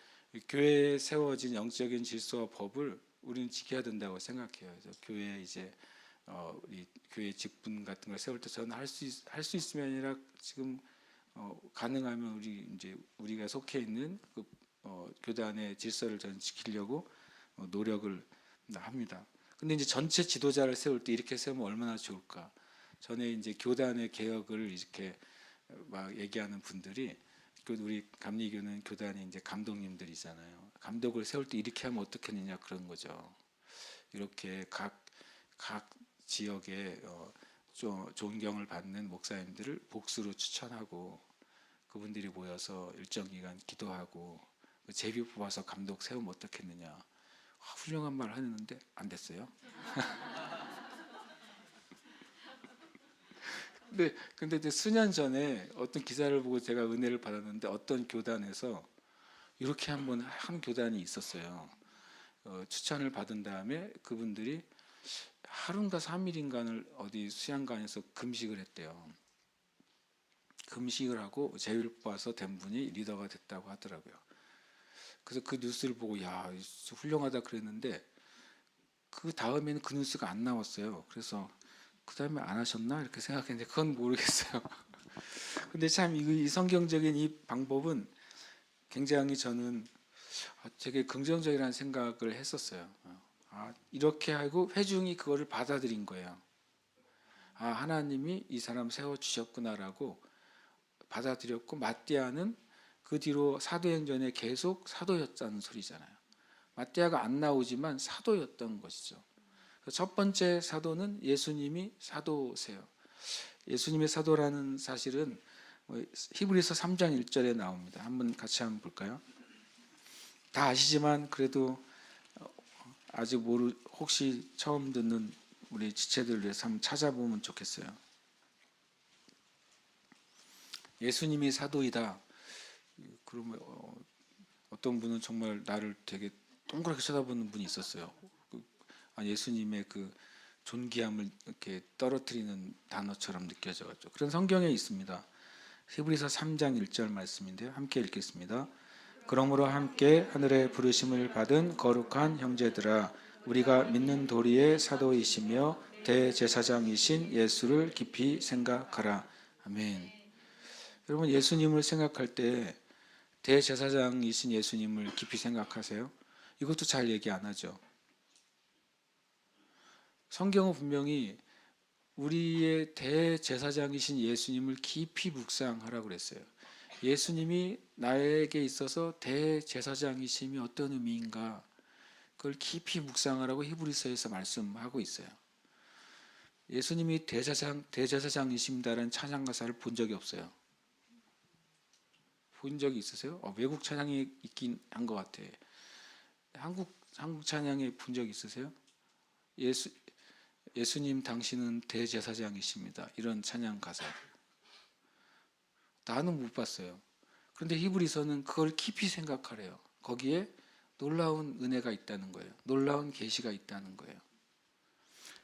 교회에 세워진 영적인 질서와 법을 우리는 지켜야 된다고 생각해요. 그래서 교회 이제 우리 교회 직분 같은 걸 세울 때 저는 할 수 있으면 아니라 지금 가능하면 우리가 속해 있는 그 교단의 질서를 저는 지키려고 노력을 합니다. 근데 이제 전체 지도자를 세울 때 이렇게 세우면 얼마나 좋을까? 전에 이제 교단의 개혁을 이렇게 막 얘기하는 분들이 우리 감리교는 교단에 이제 감독님들이잖아요. 감독을 세울 때 이렇게 하면 어떻겠느냐 그런 거죠. 이렇게 각 지역에 존경을 받는 목사님들을 복수로 추천하고 그분들이 모여서 일정 기간 기도하고 제비 뽑아서 감독 세우면 어떻겠느냐. 훌륭한 말 하는데 안 됐어요. 근데 이제 수년 전에 어떤 기사를 보고 제가 은혜를 받았는데 어떤 교단에서 이렇게 한 교단이 있었어요. 추천을 받은 다음에 그분들이 하루인가 3일인가를 어디 수양관에서 금식을 했대요. 금식을 하고 제비를 뽑아서 된 분이 리더가 됐다고 하더라고요. 그래서 그 뉴스를 보고 야 훌륭하다 그랬는데 그 다음에는 그 뉴스가 안 나왔어요. 그래서 그 다음에 안 하셨나 이렇게 생각했는데 그건 모르겠어요. 근데 참 이 성경적인 이 방법은 굉장히 저는 되게 긍정적이라는 생각을 했었어요. 이렇게 하고 회중이 그거를 받아들인 거예요. 하나님이 이 사람 세워주셨구나라고 받아들였고 마띠아는 그 뒤로 사도행전에 계속 사도였다는 소리잖아요. 마띠아가 안 나오지만 사도였던 것이죠. 첫 번째 사도는 예수님이 사도세요. 예수님의 사도라는 사실은 히브리서 3장 1절에 나옵니다. 같이 볼까요? 다 아시지만 그래도 아직 혹시 처음 듣는 우리 지체들 위해서 한번 찾아보면 좋겠어요. 예수님이 사도이다. 그러면 어떤 분은 정말 나를 되게 동그랗게 쳐다보는 분이 있었어요. 예수님의 그 존귀함을 이렇게 떨어뜨리는 단어처럼 느껴져가지고 그런 성경에 있습니다. 히브리서 3장 1절 말씀인데요. 함께 읽겠습니다. 그러므로 함께 하늘의 부르심을 받은 거룩한 형제들아, 우리가 믿는 도리의 사도이시며 대제사장이신 예수를 깊이 생각하라. 아멘. 여러분, 예수님을 생각할 때 대제사장이신 예수님을 깊이 생각하세요? 이것도 잘 얘기 안 하죠. 성경은 분명히 우리의 대제사장이신 예수님을 깊이 묵상하라고 그랬어요. 예수님이 나에게 있어서 대제사장이심이 어떤 의미인가, 그걸 깊이 묵상하라고 히브리서에서 말씀하고 있어요. 예수님이 대제사장이십니다라는 찬양 가사를 본 적이 없어요. 본 적이 있으세요? 외국 찬양이 있긴 한 것 같아. 한국 찬양에 본 적 있으세요? 예수님 당신은 대제사장이십니다. 이런 찬양 가사. 나는 못 봤어요. 그런데 히브리서는 그걸 깊이 생각하래요. 거기에 놀라운 은혜가 있다는 거예요. 놀라운 계시가 있다는 거예요.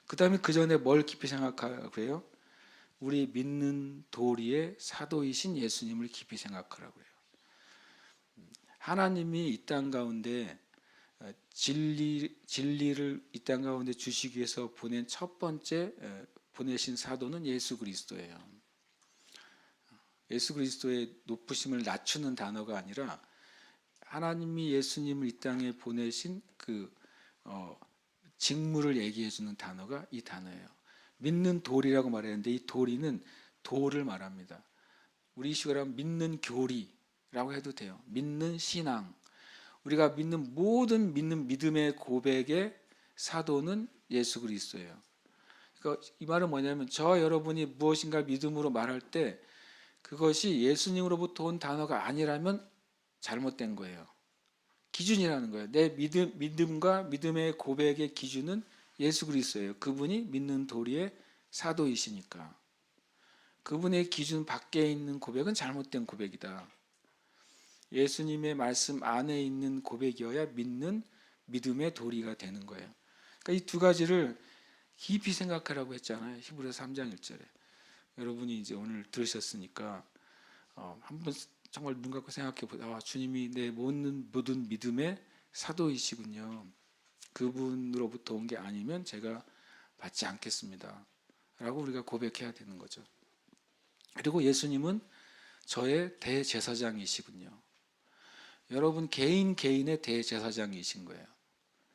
그 다음에 그 전에 뭘 깊이 생각하라고 해요? 우리 믿는 도리의 사도이신 예수님을 깊이 생각하라고 해요. 하나님이 이 땅 가운데 진리를 이 땅 가운데 주시기 위해서 보낸 첫 번째 보내신 사도는 예수 그리스도예요. 예수 그리스도의 높으심을 낮추는 단어가 아니라 하나님이 예수님을 이 땅에 보내신 그 직무를 얘기해 주는 단어가 이 단어예요. 믿는 도리라고 말했는데 이 도리는 도를 말합니다. 우리 식으로 하면 믿는 교리라고 해도 돼요. 믿는 신앙. 우리가 믿는 모든 믿음의 고백의 사도는 예수 그리스도예요. 그러니까 이 말은 뭐냐면 저와 여러분이 무엇인가 믿음으로 말할 때 그것이 예수님으로부터 온 단어가 아니라면 잘못된 거예요. 기준이라는 거예요. 내 믿음과 믿음의 고백의 기준은 예수 그리스도예요. 그분이 믿는 도리의 사도이시니까. 그분의 기준 밖에 있는 고백은 잘못된 고백이다. 예수님의 말씀 안에 있는 고백이어야 믿는 믿음의 도리가 되는 거예요. 그러니까 이 두 가지를 깊이 생각하라고 했잖아요. 히브리서 3장 1절에. 여러분이 이제 오늘 들으셨으니까 한번 정말 눈 감고 생각해 보세요. 주님이 내 모든 믿음의 사도이시군요. 그분으로부터 온 게 아니면 제가 받지 않겠습니다. 라고 우리가 고백해야 되는 거죠. 그리고 예수님은 저의 대제사장이시군요. 여러분 개인의 대제사장이신 거예요.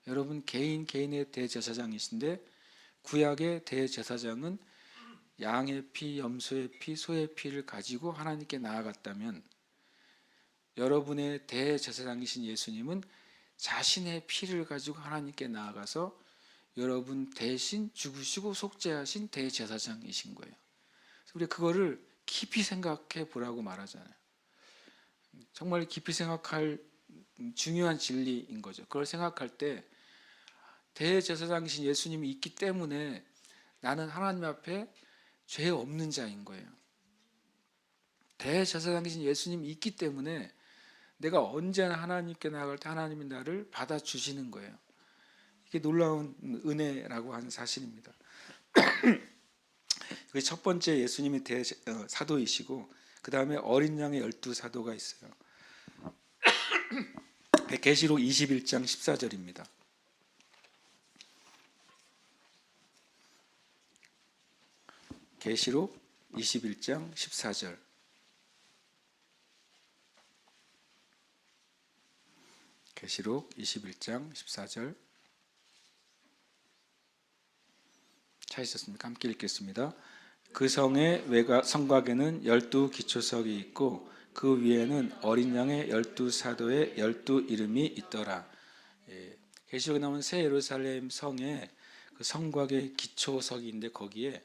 여러분 개인의 대제사장이신데 구약의 대제사장은 양의 피, 염소의 피, 소의 피를 가지고 하나님께 나아갔다면 여러분의 대제사장이신 예수님은 자신의 피를 가지고 하나님께 나아가서 여러분 대신 죽으시고 속죄하신 대제사장이신 거예요. 우리가 그거를 깊이 생각해 보라고 말하잖아요. 정말 깊이 생각할 중요한 진리인 거죠. 그걸 생각할 때 대제사장이신 예수님이 있기 때문에 나는 하나님 앞에 죄 없는 자인 거예요. 대제사장이신 예수님이 있기 때문에 내가 언제나 하나님께 나아갈 때 하나님이 나를 받아주시는 거예요. 이게 놀라운 은혜라고 하는 사실입니다. 그게 첫 번째 예수님이 사도이시고 그 다음에 어린 양의 12사도가 있어요. 계시록 21장 14절입니다. 계시록 21장 14절. 계시록 21장 14절. 찾으셨습니까? 함께 읽겠습니다. 그 성의 성곽에는 12 기초석이 있고 그 위에는 어린 양의 12사도의 12 이름이 있더라. 계시록에 나오는 새 예루살렘 성의 그 성곽의 기초석인데 거기에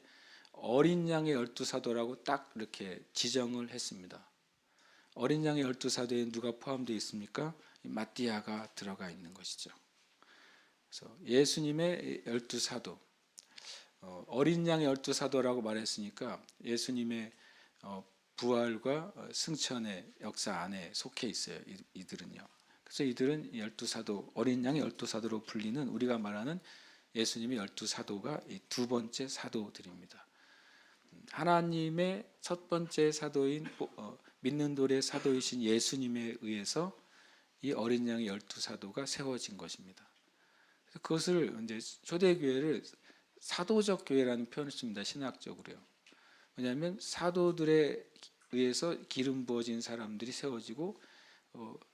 어린 양의 12사도라고 딱 이렇게 지정을 했습니다. 어린 양의 12사도에 누가 포함되어 있습니까? 마띠아가 들어가 있는 것이죠. 그래서 예수님의 12사도, 어린 양의 12사도라고 말했으니까 예수님의 부활과 승천의 역사 안에 속해 있어요. 이들은요. 그래서 이들은 열두 사도, 어린 양의 열두 사도로 불리는 우리가 말하는 예수님의 열두 사도가 이 두 번째 사도들입니다. 하나님의 첫 번째 사도인 믿는 돌의 사도이신 예수님에 의해서 이 어린 양의 열두 사도가 세워진 것입니다. 그것을 이제 초대교회를 사도적 교회라는 표현을 씁니다. 신학적으로요. 왜냐하면 사도들에 의해서 기름 부어진 사람들이 세워지고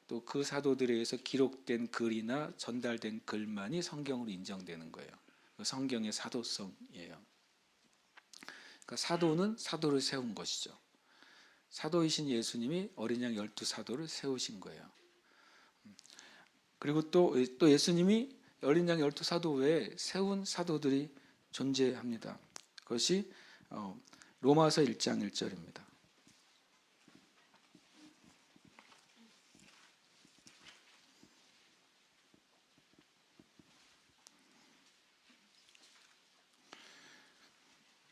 또 그 사도들에 의해서 기록된 글이나 전달된 글만이 성경으로 인정되는 거예요. 성경의 사도성이에요. 그러니까 사도는 사도를 세운 것이죠. 사도이신 예수님이 어린 양 열두 사도를 세우신 거예요. 그리고 또 예수님이 어린 양 열두 사도 외에 세운 사도들이 존재합니다. 그것이 로마서 1장 1절입니다.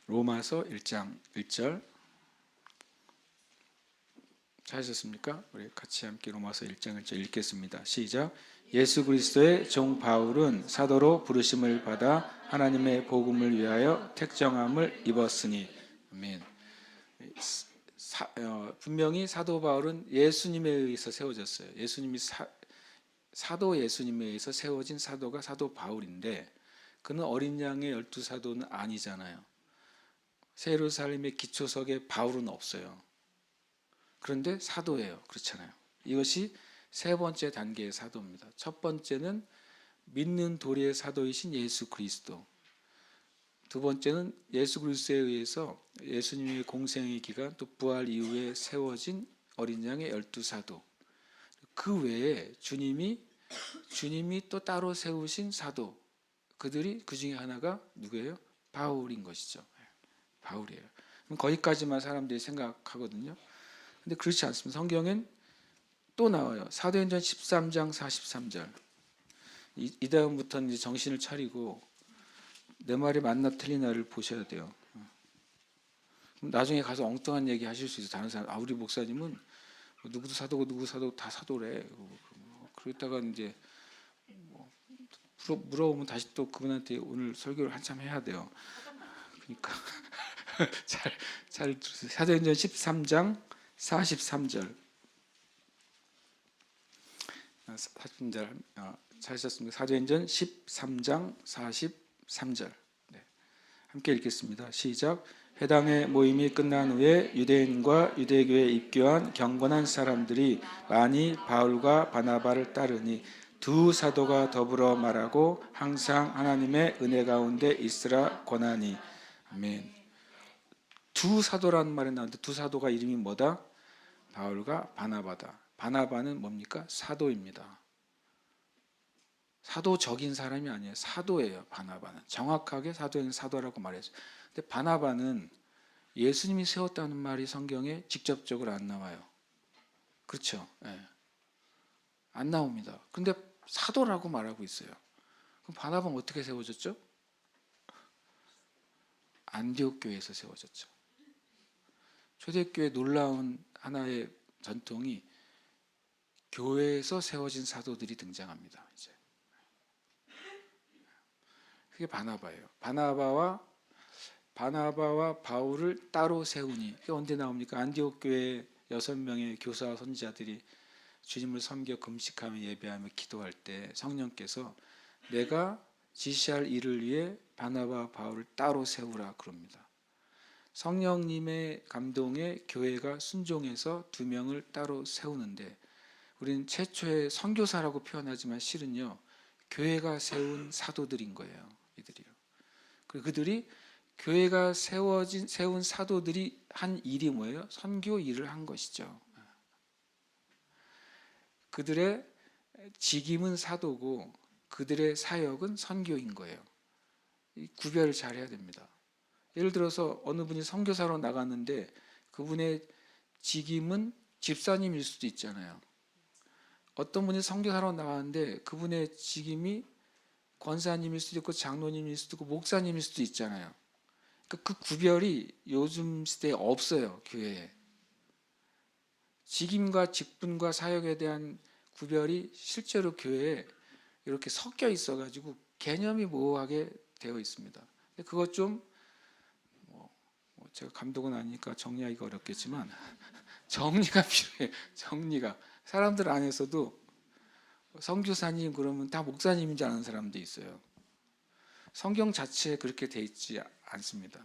로마서 1장 1절 찾으셨습니까? 우리 같이 함께 로마서 1장 1절 읽겠습니다. 시작. 예수 그리스도의 종 바울은 사도로 부르심을 받아 하나님의 복음을 위하여 택정함을 입었으니. 아멘. 분명히 사도 바울은 예수님에 의해서 세워졌어요. 예수님이 사도 예수님에 의해서 세워진 사도가 사도 바울인데 그는 어린 양의 열두 사도는 아니잖아요. 예루살렘의 기초석에 바울은 없어요. 그런데 사도예요. 그렇잖아요. 이것이 세 번째 단계의 사도입니다. 첫 번째는 믿는 도리의 사도이신 예수 그리스도. 두 번째는 예수 그리스도에 의해서 예수님의 공생의 기간 또 부활 이후에 세워진 어린 양의 열두 사도. 그 외에 주님이 또 따로 세우신 사도. 그들이 그 중에 하나가 누구예요? 바울인 것이죠. 바울이에요. 거기까지만 사람들이 생각하거든요. 근데 그렇지 않습니다. 성경엔 또 나와요. 사도행전 13장 43절. 이 다음부터는 이제 정신을 차리고 내 말이 맞나 틀리나를 보셔야 돼요. 나중에 가서 엉뚱한 얘기 하실 수 있어요. 다른 사람, 우리 목사님은 누구도 사도고 누구 사도 다 사도래. 그러다가 이제 물어보면 다시 또 그분한테 오늘 설교를 한참 해야 돼요. 그러니까 잘 들으세요. 사도행전 13장 43절. 43절 찾으셨습니까? 사도행전 13장 43절. 네. 함께 읽겠습니다. 시작. 회당의 모임이 끝난 후에 유대인과 유대교에 입교한 경건한 사람들이 많이 바울과 바나바를 따르니 두 사도가 더불어 말하고 항상 하나님의 은혜 가운데 있으라 권하니. 아멘. 두 사도라는 말이 나오는데 두 사도가 이름이 뭐다? 바울과 바나바다. 바나바는 뭡니까? 사도입니다. 사도적인 사람이 아니에요. 사도예요. 바나바는. 정확하게 사도인 사도라고 말했어요. 근데 바나바는 예수님이 세웠다는 말이 성경에 직접적으로 안 나와요. 그렇죠? 네. 안 나옵니다. 근데 사도라고 말하고 있어요. 그럼 바나바는 어떻게 세워졌죠? 안디옥 교회에서 세워졌죠. 초대교회 놀라운 하나의 전통이 교회에서 세워진 사도들이 등장합니다. 이제 그게 바나바예요. 바나바와 바울을 따로 세우니. 그게 언제 나옵니까? 안디옥 교회 6명의 교사와 선지자들이 주님을 섬겨 금식하며 예배하며 기도할 때 성령께서 내가 지시할 일을 위해 바나바와 바울을 따로 세우라 그럽니다. 성령님의 감동에 교회가 순종해서 2명을 따로 세우는데 우리는 최초의 선교사라고 표현하지만 실은요 교회가 세운 사도들인 거예요. 이들이요. 그리고 그들이 교회가 세운 사도들이 한 일이 뭐예요? 선교 일을 한 것이죠. 그들의 직임은 사도고 그들의 사역은 선교인 거예요. 이 구별을 잘 해야 됩니다. 예를 들어서 어느 분이 선교사로 나갔는데 그분의 직임은 집사님일 수도 있잖아요. 어떤 분이 선교사로 나갔는데 그분의 직임이 권사님일 수도 있고 장로님일 수도 있고 목사님일 수도 있잖아요. 그 구별이 요즘 시대에 없어요. 교회에. 직임과 직분과 사역에 대한 구별이 실제로 교회에 이렇게 섞여 있어가지고 개념이 모호하게 되어 있습니다. 그것 좀 제가 감독은 아니니까 정리하기가 어렵겠지만 정리가 필요해요. 정리가. 사람들 안에서도 선교사님 그러면 다 목사님인 줄 아는 사람도 있어요. 성경 자체에 그렇게 돼 있지 않습니다.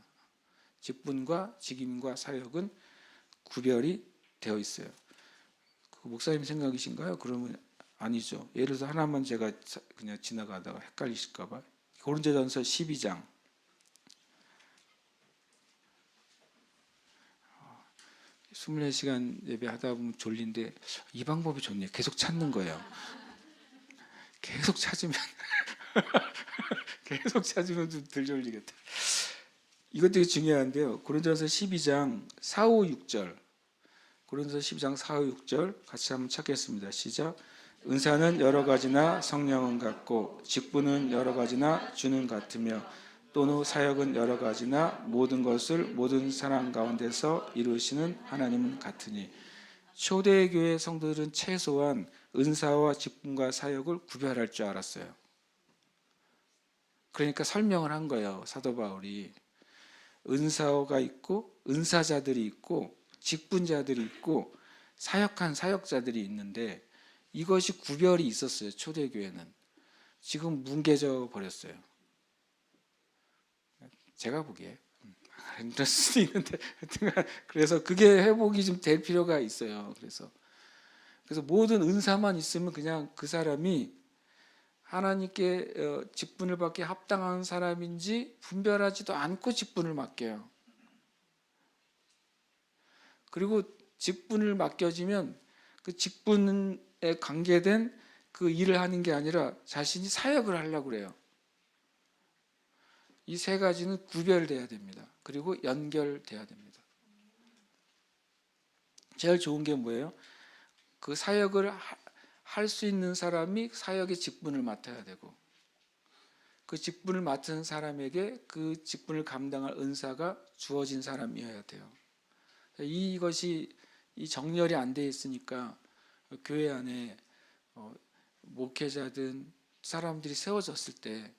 직분과 직임과 사역은 구별이 되어 있어요. 그 목사님 생각이신가요? 그러면 아니죠. 예를 들어서 하나만 제가 그냥 지나가다가 헷갈리실까 봐. 고린도전서 12장 24시간 예배하다 보면 졸린데 이 방법이 좋네요. 계속 찾는 거예요. 계속 찾으면 계속 찾으면 좀 덜 졸리겠다. 이것 되게 중요한데요. 고린도전서 12장 4, 5, 6절. 고린도전서 12장 4, 5, 6절 같이 한번 찾겠습니다. 시작. 은사는 여러 가지나 성령은 같고 직분은 여러 가지나 주는 같으며 또는 사역은 여러 가지나 모든 것을 모든 사람 가운데서 이루시는 하나님은 같으니. 초대교회 성도들은 최소한 은사와 직분과 사역을 구별할 줄 알았어요. 그러니까 설명을 한 거예요. 사도 바울이. 은사가 있고 은사자들이 있고 직분자들이 있고 사역한 사역자들이 있는데 이것이 구별이 있었어요. 초대교회는. 지금 뭉개져 버렸어요. 제가 보기에 힘들 수도 있는데 그래서 그게 회복이 좀 될 필요가 있어요. 그래서 모든 은사만 있으면 그냥 그 사람이 하나님께 직분을 받기에 합당한 사람인지 분별하지도 않고 직분을 맡겨요. 그리고 직분을 맡겨지면 그 직분에 관계된 그 일을 하는 게 아니라 자신이 사역을 하려고 그래요. 이 세 가지는 구별돼야 됩니다. 그리고 연결돼야 됩니다. 제일 좋은 게 뭐예요? 그 사역을 할 수 있는 사람이 사역의 직분을 맡아야 되고 그 직분을 맡은 사람에게 그 직분을 감당할 은사가 주어진 사람이어야 돼요. 이것이 이 정렬이 안 돼 있으니까 교회 안에 목회자든 사람들이 세워졌을 때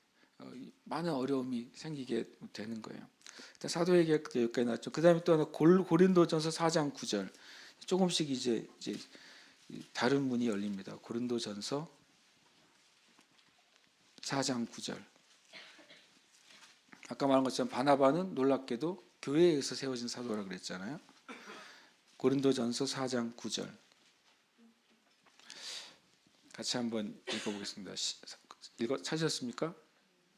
많은 어려움이 생기게 되는 거예요. 사도행전 여기까지 나왔죠. 그 다음에 또 하나 고린도전서 4장 9절 조금씩 이제 다른 문이 열립니다. 고린도전서 4장 9절. 아까 말한 것처럼 바나바는 놀랍게도 교회에서 세워진 사도라 그랬잖아요. 고린도전서 4장 9절 같이 한번 읽어보겠습니다. 찾으셨습니까?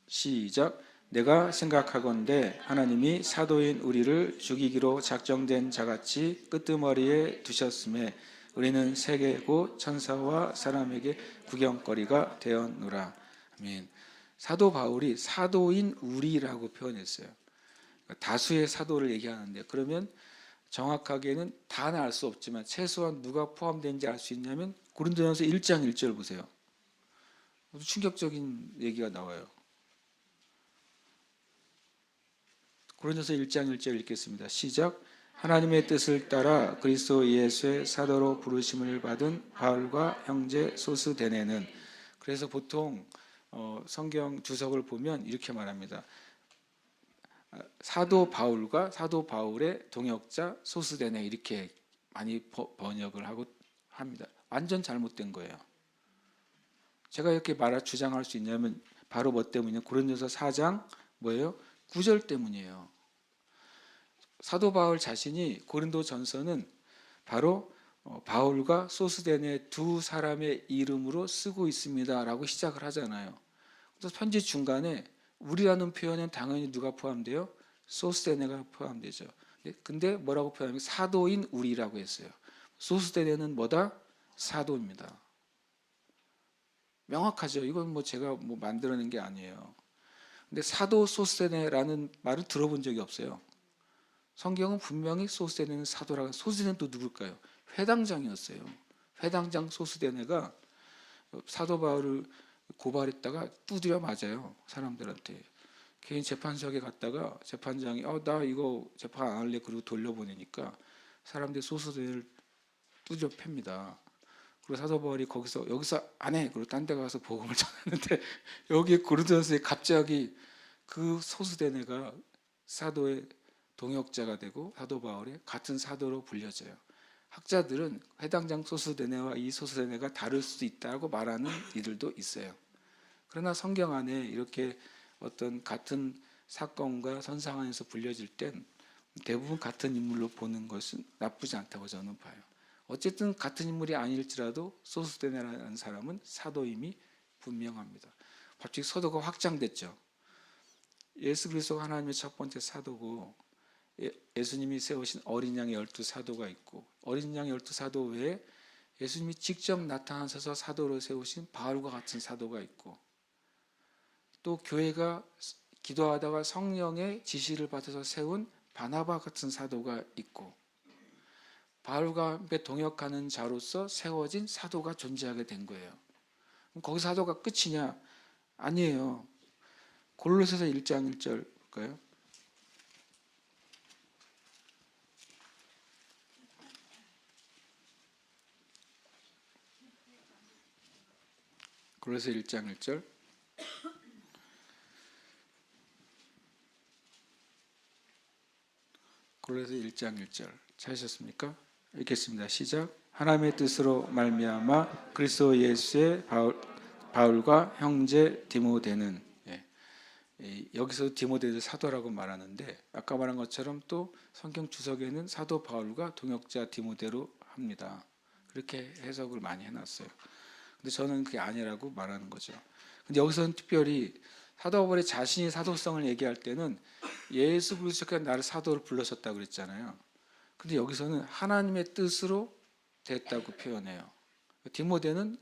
시작. 내가 생각하건대 하나님이 사도인 우리를 죽이기로 작정된 자같이 끄트머리에 두셨음에 우리는 세계고 천사와 사람에게 구경거리가 되었노라. 아멘. 사도 바울이 사도인 우리라고 표현했어요. 다수의 사도를 얘기하는데 그러면 정확하게는 다는 알 수 없지만 최소한 누가 포함되는지 알 수 있냐면 고린도전서 1장 1절 보세요. 충격적인 얘기가 나와요. 고린도서 1장 1절 읽겠습니다. 시작. 하나님의 뜻을 따라 그리스도 예수의 사도로 부르심을 받은 바울과 형제 소스데네는. 그래서 보통 성경 주석을 보면 이렇게 말합니다. 사도 바울과 사도 바울의 동역자 소스데네 이렇게 많이 번역을 하고 합니다. 완전 잘못된 거예요. 제가 이렇게 주장할 수 있냐면 바로 뭐 때문이냐? 고린도서 4장 뭐예요? 9절 때문이에요. 사도 바울 자신이 고린도전서는 바로 바울과 소스데네 두 사람의 이름으로 쓰고 있습니다라고 시작을 하잖아요. 그래서 편지 중간에 우리라는 표현은 당연히 누가 포함돼요? 소스데네가 포함되죠. 근데 뭐라고 표현하면 사도인 우리라고 했어요. 소스데네는 뭐다? 사도입니다. 명확하죠. 이건 뭐 제가 만들어낸 게 아니에요. 근데 사도 소스데네라는 말을 들어본 적이 없어요. 성경은 분명히 소스데네는 사도라고. 소스데네는 또 누굴까요? 회당장이었어요. 회당장 소스데네가 사도 바울을 고발했다가 두드려 맞아요. 사람들한테. 개인 재판석에 갔다가 재판장이 나 이거 재판 안 할래 그러고 돌려보내니까 사람들이 소스데네를 두드려 팹니다. 그리고 사도 바울이 여기서 안 해. 그리고 딴 데 가서 복음을 전하는데 여기 고린도전서에 갑자기 그 소수대네가 사도의 동역자가 되고 사도 바울의 같은 사도로 불려져요. 학자들은 해당장 소수대네와 이 소수대네가 다를 수도 있다고 말하는 이들도 있어요. 그러나 성경 안에 이렇게 어떤 같은 사건과 선상 안에서 불려질 땐 대부분 같은 인물로 보는 것은 나쁘지 않다고 저는 봐요. 어쨌든 같은 인물이 아닐지라도 소수대네라는 사람은 사도임이 분명합니다. 갑자기 사도가 확장됐죠. 예수 그리스도가 하나님의 첫 번째 사도고 예수님이 세우신 어린 양의 12사도가 있고 어린 양의 12사도 외에 예수님이 직접 나타나셔서 사도로 세우신 바울과 같은 사도가 있고 또 교회가 기도하다가 성령의 지시를 받아서 세운 바나바 같은 사도가 있고 바울과 함께 동역하는 자로서 세워진 사도가 존재하게 된 거예요. 그럼 거기 사도가 끝이냐? 아니에요. 골로새서 1장 1절 볼까요? 골로새 1장 1절. 골로새 1장 1절 찾으셨습니까? 읽겠습니다. 시작. 하나님의 뜻으로 말미암아 그리스도 예수의 바울과 형제 디모데는 여기서 디모데를 사도라고 말하는데 아까 말한 것처럼 또 성경 주석에는 사도 바울과 동역자 디모데로 합니다. 그렇게 해석을 많이 해놨어요. 근데 저는 그게 아니라고 말하는 거죠. 근데 여기서는 특별히 사도 바울이 자신이 사도성을 얘기할 때는 예수 그리스도께서 나를 사도로 불러셨다고 그랬잖아요. 근데 여기서는 하나님의 뜻으로 됐다고 표현해요. 디모데는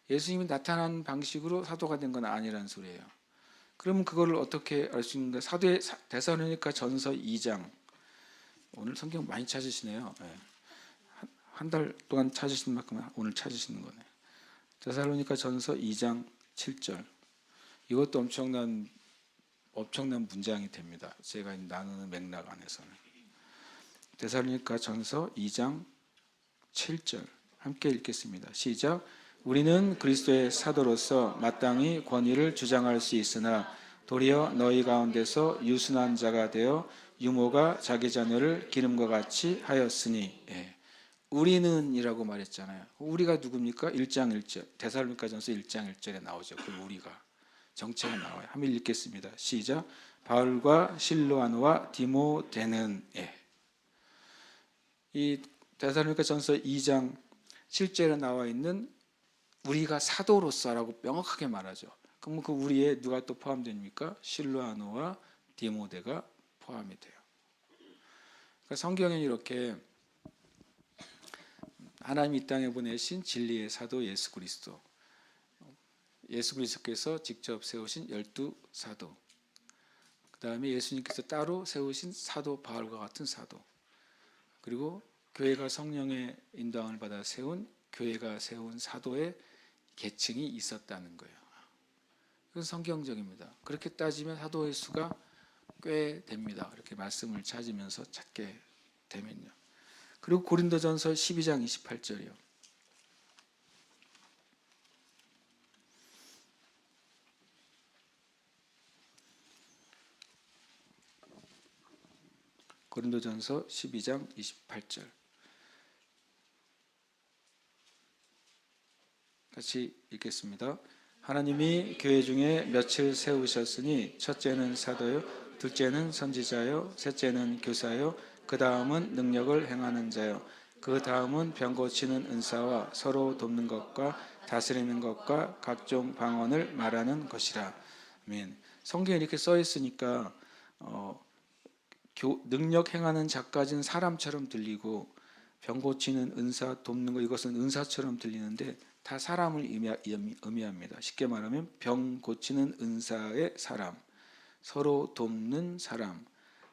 예수님이 나타난 방식으로 사도가 된 건 아니라는 소리예요. 그러면 그거를 어떻게 알 수 있는가? 사도의 데살로니가 전서 2장. 오늘 성경 많이 찾으시네요. 한 달 동안 찾으신 만큼 오늘 찾으시는 거네. 데살로니가 전서 2장 7절. 이것도 엄청난 문장이 됩니다. 제가 나누는 맥락 안에서는. 데살로니가 전서 2장 7절 함께 읽겠습니다. 시작. 우리는 그리스도의 사도로서 마땅히 권위를 주장할 수 있으나 도리어 너희 가운데서 유순한 자가 되어 유모가 자기 자녀를 기름과 같이 하였으니 우리는 이라고 말했잖아요. 우리가 누굽니까? 1장 1절 데살로니가전서 1장 1절에 나오죠. 그 우리가 정체가 나와요. 한번 읽겠습니다. 시작. 바울과 실로아노와 디모데는 이 데살로니가전서 2장 7절에 나와 있는 우리가 사도로서라고 명확하게 말하죠. 그럼 그 우리에 누가 또 포함됩니까? 실로아노와 디모데가 포함이 돼요. 그러니까 성경에 이렇게 하나님이 이 땅에 보내신 진리의 사도 예수 그리스도, 예수 그리스도께서 직접 세우신 12사도, 그 다음에 예수님께서 따로 세우신 사도 바울과 같은 사도, 그리고 교회가 성령의 인도함을 받아 세운 교회가 세운 사도의 계층이 있었다는 거예요. 이건 성경적입니다. 그렇게 따지면 사도의 수가 꽤 됩니다. 이렇게 말씀을 찾으면서 찾게 되면요. 그리고 고린도전서 12장 28절이요. 고린도전서 12장 28절 같이 읽겠습니다. 하나님이 교회 중에 몇을 세우셨으니 첫째는 사도요, 둘째는 선지자요, 셋째는 교사요, 그 다음은 능력을 행하는 자요, 그 다음은 병 고치는 은사와 서로 돕는 것과 다스리는 것과 각종 방언을 말하는 것이라. 아멘. 성경에 이렇게 써 있으니까 능력 행하는 자까지는 사람처럼 들리고 병 고치는 은사 돕는 거 이것은 은사처럼 들리는데 다 사람을 의미합니다. 쉽게 말하면 병 고치는 은사의 사람, 서로 돕는 사람,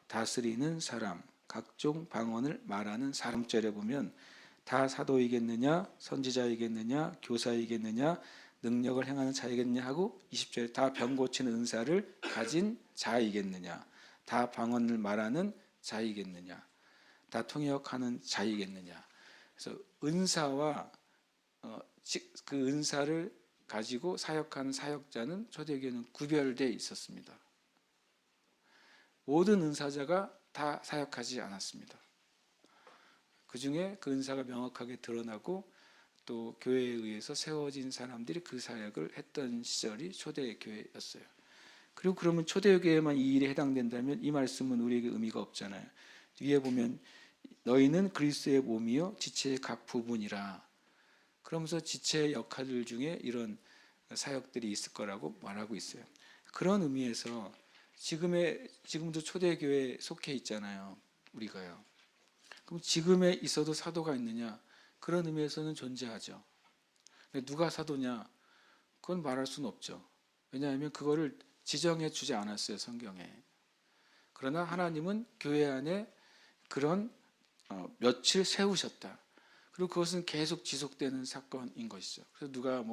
다스리는 사람, 각종 방언을 말하는 사람절에 보면 다 사도이겠느냐, 선지자이겠느냐, 교사이겠느냐, 능력을 행하는 자이겠느냐 하고 20절에 다 병 고치는 은사를 가진 자이겠느냐, 다 방언을 말하는 자이겠느냐, 다 통역하는 자이겠느냐. 그래서 은사와 그 은사를 가지고 사역하는 사역자는 초대교회는 구별되어 있었습니다. 모든 은사자가 다 사역하지 않았습니다. 그 중에 그 은사가 명확하게 드러나고 또 교회에 의해서 세워진 사람들이 그 사역을 했던 시절이 초대교회였어요. 그리고 그러면 초대교회만 이 일에 해당된다면 이 말씀은 우리에게 의미가 없잖아요. 위에 보면 너희는 그리스도의 몸이요 지체의 각 부분이라. 그러면서 지체의 역할들 중에 이런 사역들이 있을 거라고 말하고 있어요. 그런 의미에서 지금도 초대교회에 속해 있잖아요. 우리가요. 그럼 지금에 있어도 사도가 있느냐? 그런 의미에서는 존재하죠. 근데 누가 사도냐? 그건 말할 수는 없죠. 왜냐하면 그거를 지정해 주지 않았어요, 성경에. 그러나 하나님은 교회 안에 그런 며칠 세우셨다. 그리고 그것은 계속 지속되는 사건인 것이죠. 그래서 누가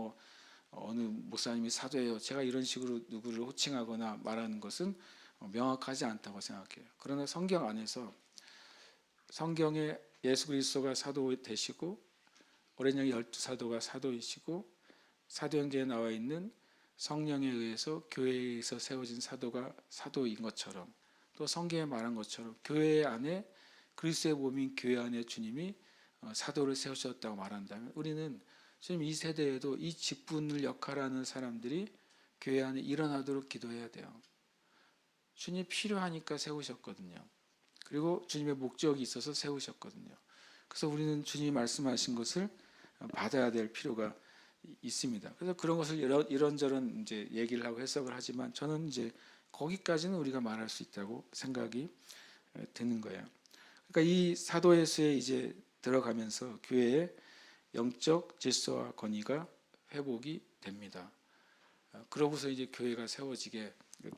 어느 목사님이 사도예요, 제가 이런 식으로 누구를 호칭하거나 말하는 것은 명확하지 않다고 생각해요. 그러나 성경 안에서 성경에 예수 그리스도가 사도 되시고 오랜 영 12사도가 사도이시고 사도행전에 나와 있는 성령에 의해서 교회에서 세워진 사도가 사도인 것처럼, 또 성경에 말한 것처럼 교회 안에 그리스도의 몸인 교회 안에 주님이 사도를 세우셨다고 말한다면 우리는 지금 이 세대에도 이 직분을 역할하는 사람들이 교회 안에 일어나도록 기도해야 돼요. 주님 필요하니까 세우셨거든요. 그리고 주님의 목적이 있어서 세우셨거든요. 그래서 우리는 주님이 말씀하신 것을 받아야 될 필요가 있습니다. 그래서 그런 것을 이런저런 이제 얘기를 하고 해석을 하지만 저는 이제 거기까지는 우리가 말할 수 있다고 생각이 드는 거예요. 그러니까 이 사도에서에 이제 들어가면서 교회의 영적 질서와 권위가 회복이 됩니다. 그러고서 이제 교회가 세워지게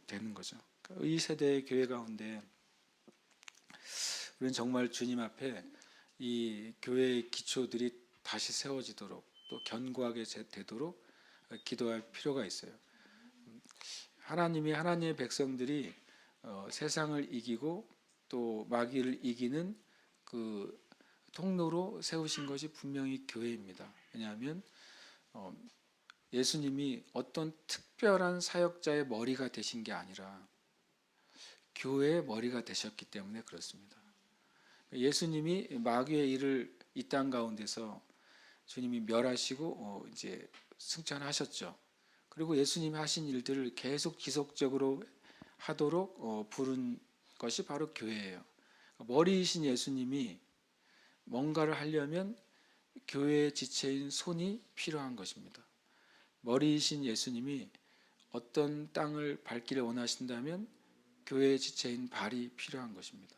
되는 거죠. 그러니까 이 세대의 교회 가운데 우리는 정말 주님 앞에 이 교회의 기초들이 다시 세워지도록 또 견고하게 되도록 기도할 필요가 있어요. 하나님의 백성들이 세상을 이기고 또 마귀를 이기는 그 통로로 세우신 것이 분명히 교회입니다. 왜냐하면 예수님이 어떤 특별한 사역자의 머리가 되신 게 아니라 교회의 머리가 되셨기 때문에 그렇습니다. 예수님이 마귀의 일을 이 땅 가운데서 주님이 멸하시고 이제 승천하셨죠. 그리고 예수님이 하신 일들을 계속 지속적으로 하도록 부른 것이 바로 교회예요. 머리이신 예수님이 뭔가를 하려면 교회의 지체인 손이 필요한 것입니다. 머리이신 예수님이 어떤 땅을 밟기를 원하신다면 교회의 지체인 발이 필요한 것입니다.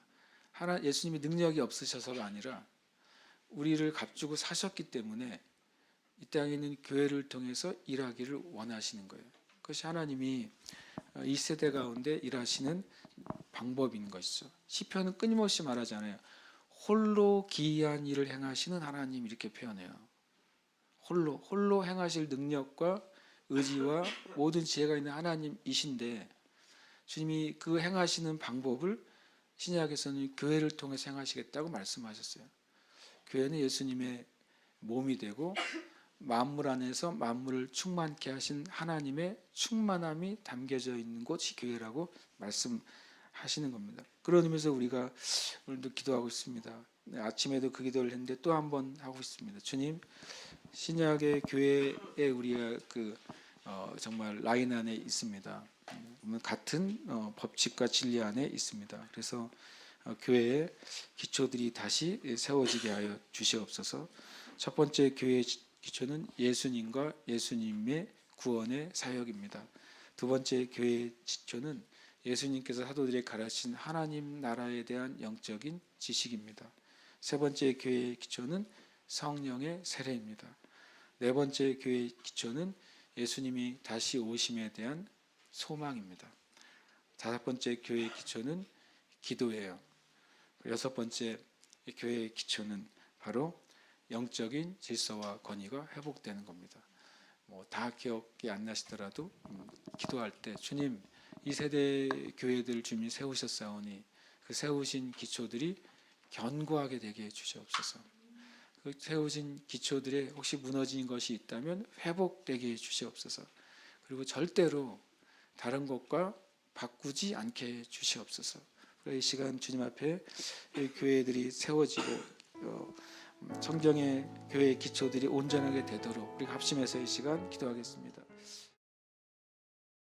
예수님이 능력이 없으셔서가 아니라 우리를 값주고 사셨기 때문에 이 땅에 있는 교회를 통해서 일하기를 원하시는 거예요. 그것이 하나님이 이 세대 가운데 일하시는 방법인 것이죠. 시편은 끊임없이 말하잖아요. 홀로 기이한 일을 행하시는 하나님, 이렇게 표현해요. 홀로 행하실 능력과 의지와 모든 지혜가 있는 하나님이신데 주님이 그 행하시는 방법을 신약에서는 교회를 통해서 행하시겠다고 말씀하셨어요. 교회는 예수님의 몸이 되고 만물 안에서 만물을 충만케 하신 하나님의 충만함이 담겨져 있는 곳이 교회라고 말씀하시는 겁니다. 그런 의미에서 우리가 오늘도 기도하고 있습니다. 아침에도 그 기도를 했는데 또 한 번 하고 있습니다. 주님, 신약의 교회에 우리가 정말 라인 안에 있습니다. 같은 법칙과 진리 안에 있습니다. 그래서 교회의 기초들이 다시 세워지게 하여 주시옵소서. 첫 번째 교회의 기초는 예수님과 예수님의 구원의 사역입니다. 두 번째 교회의 기초는 예수님께서 사도들에게 가르치신 하나님 나라에 대한 영적인 지식입니다. 세 번째 교회의 기초는 성령의 세례입니다. 네 번째 교회의 기초는 예수님이 다시 오심에 대한 소망입니다. 다섯 번째 교회의 기초는 기도예요. 여섯 번째 교회의 기초는 바로 영적인 질서와 권위가 회복되는 겁니다. 다 기억이 안 나시더라도 기도할 때 주님, 이 세대 교회들 주님이 세우셨사오니 그 세우신 기초들이 견고하게 되게 해 주시옵소서. 그 세워진 기초들에 혹시 무너진 것이 있다면 회복되게 해 주시옵소서. 그리고 절대로 다른 것과 바꾸지 않게 해 주시옵소서. 이 시간 주님 앞에 교회들이 세워지고 성경의 교회의 기초들이 온전하게 되도록 우리가 합심해서 이 시간 기도하겠습니다.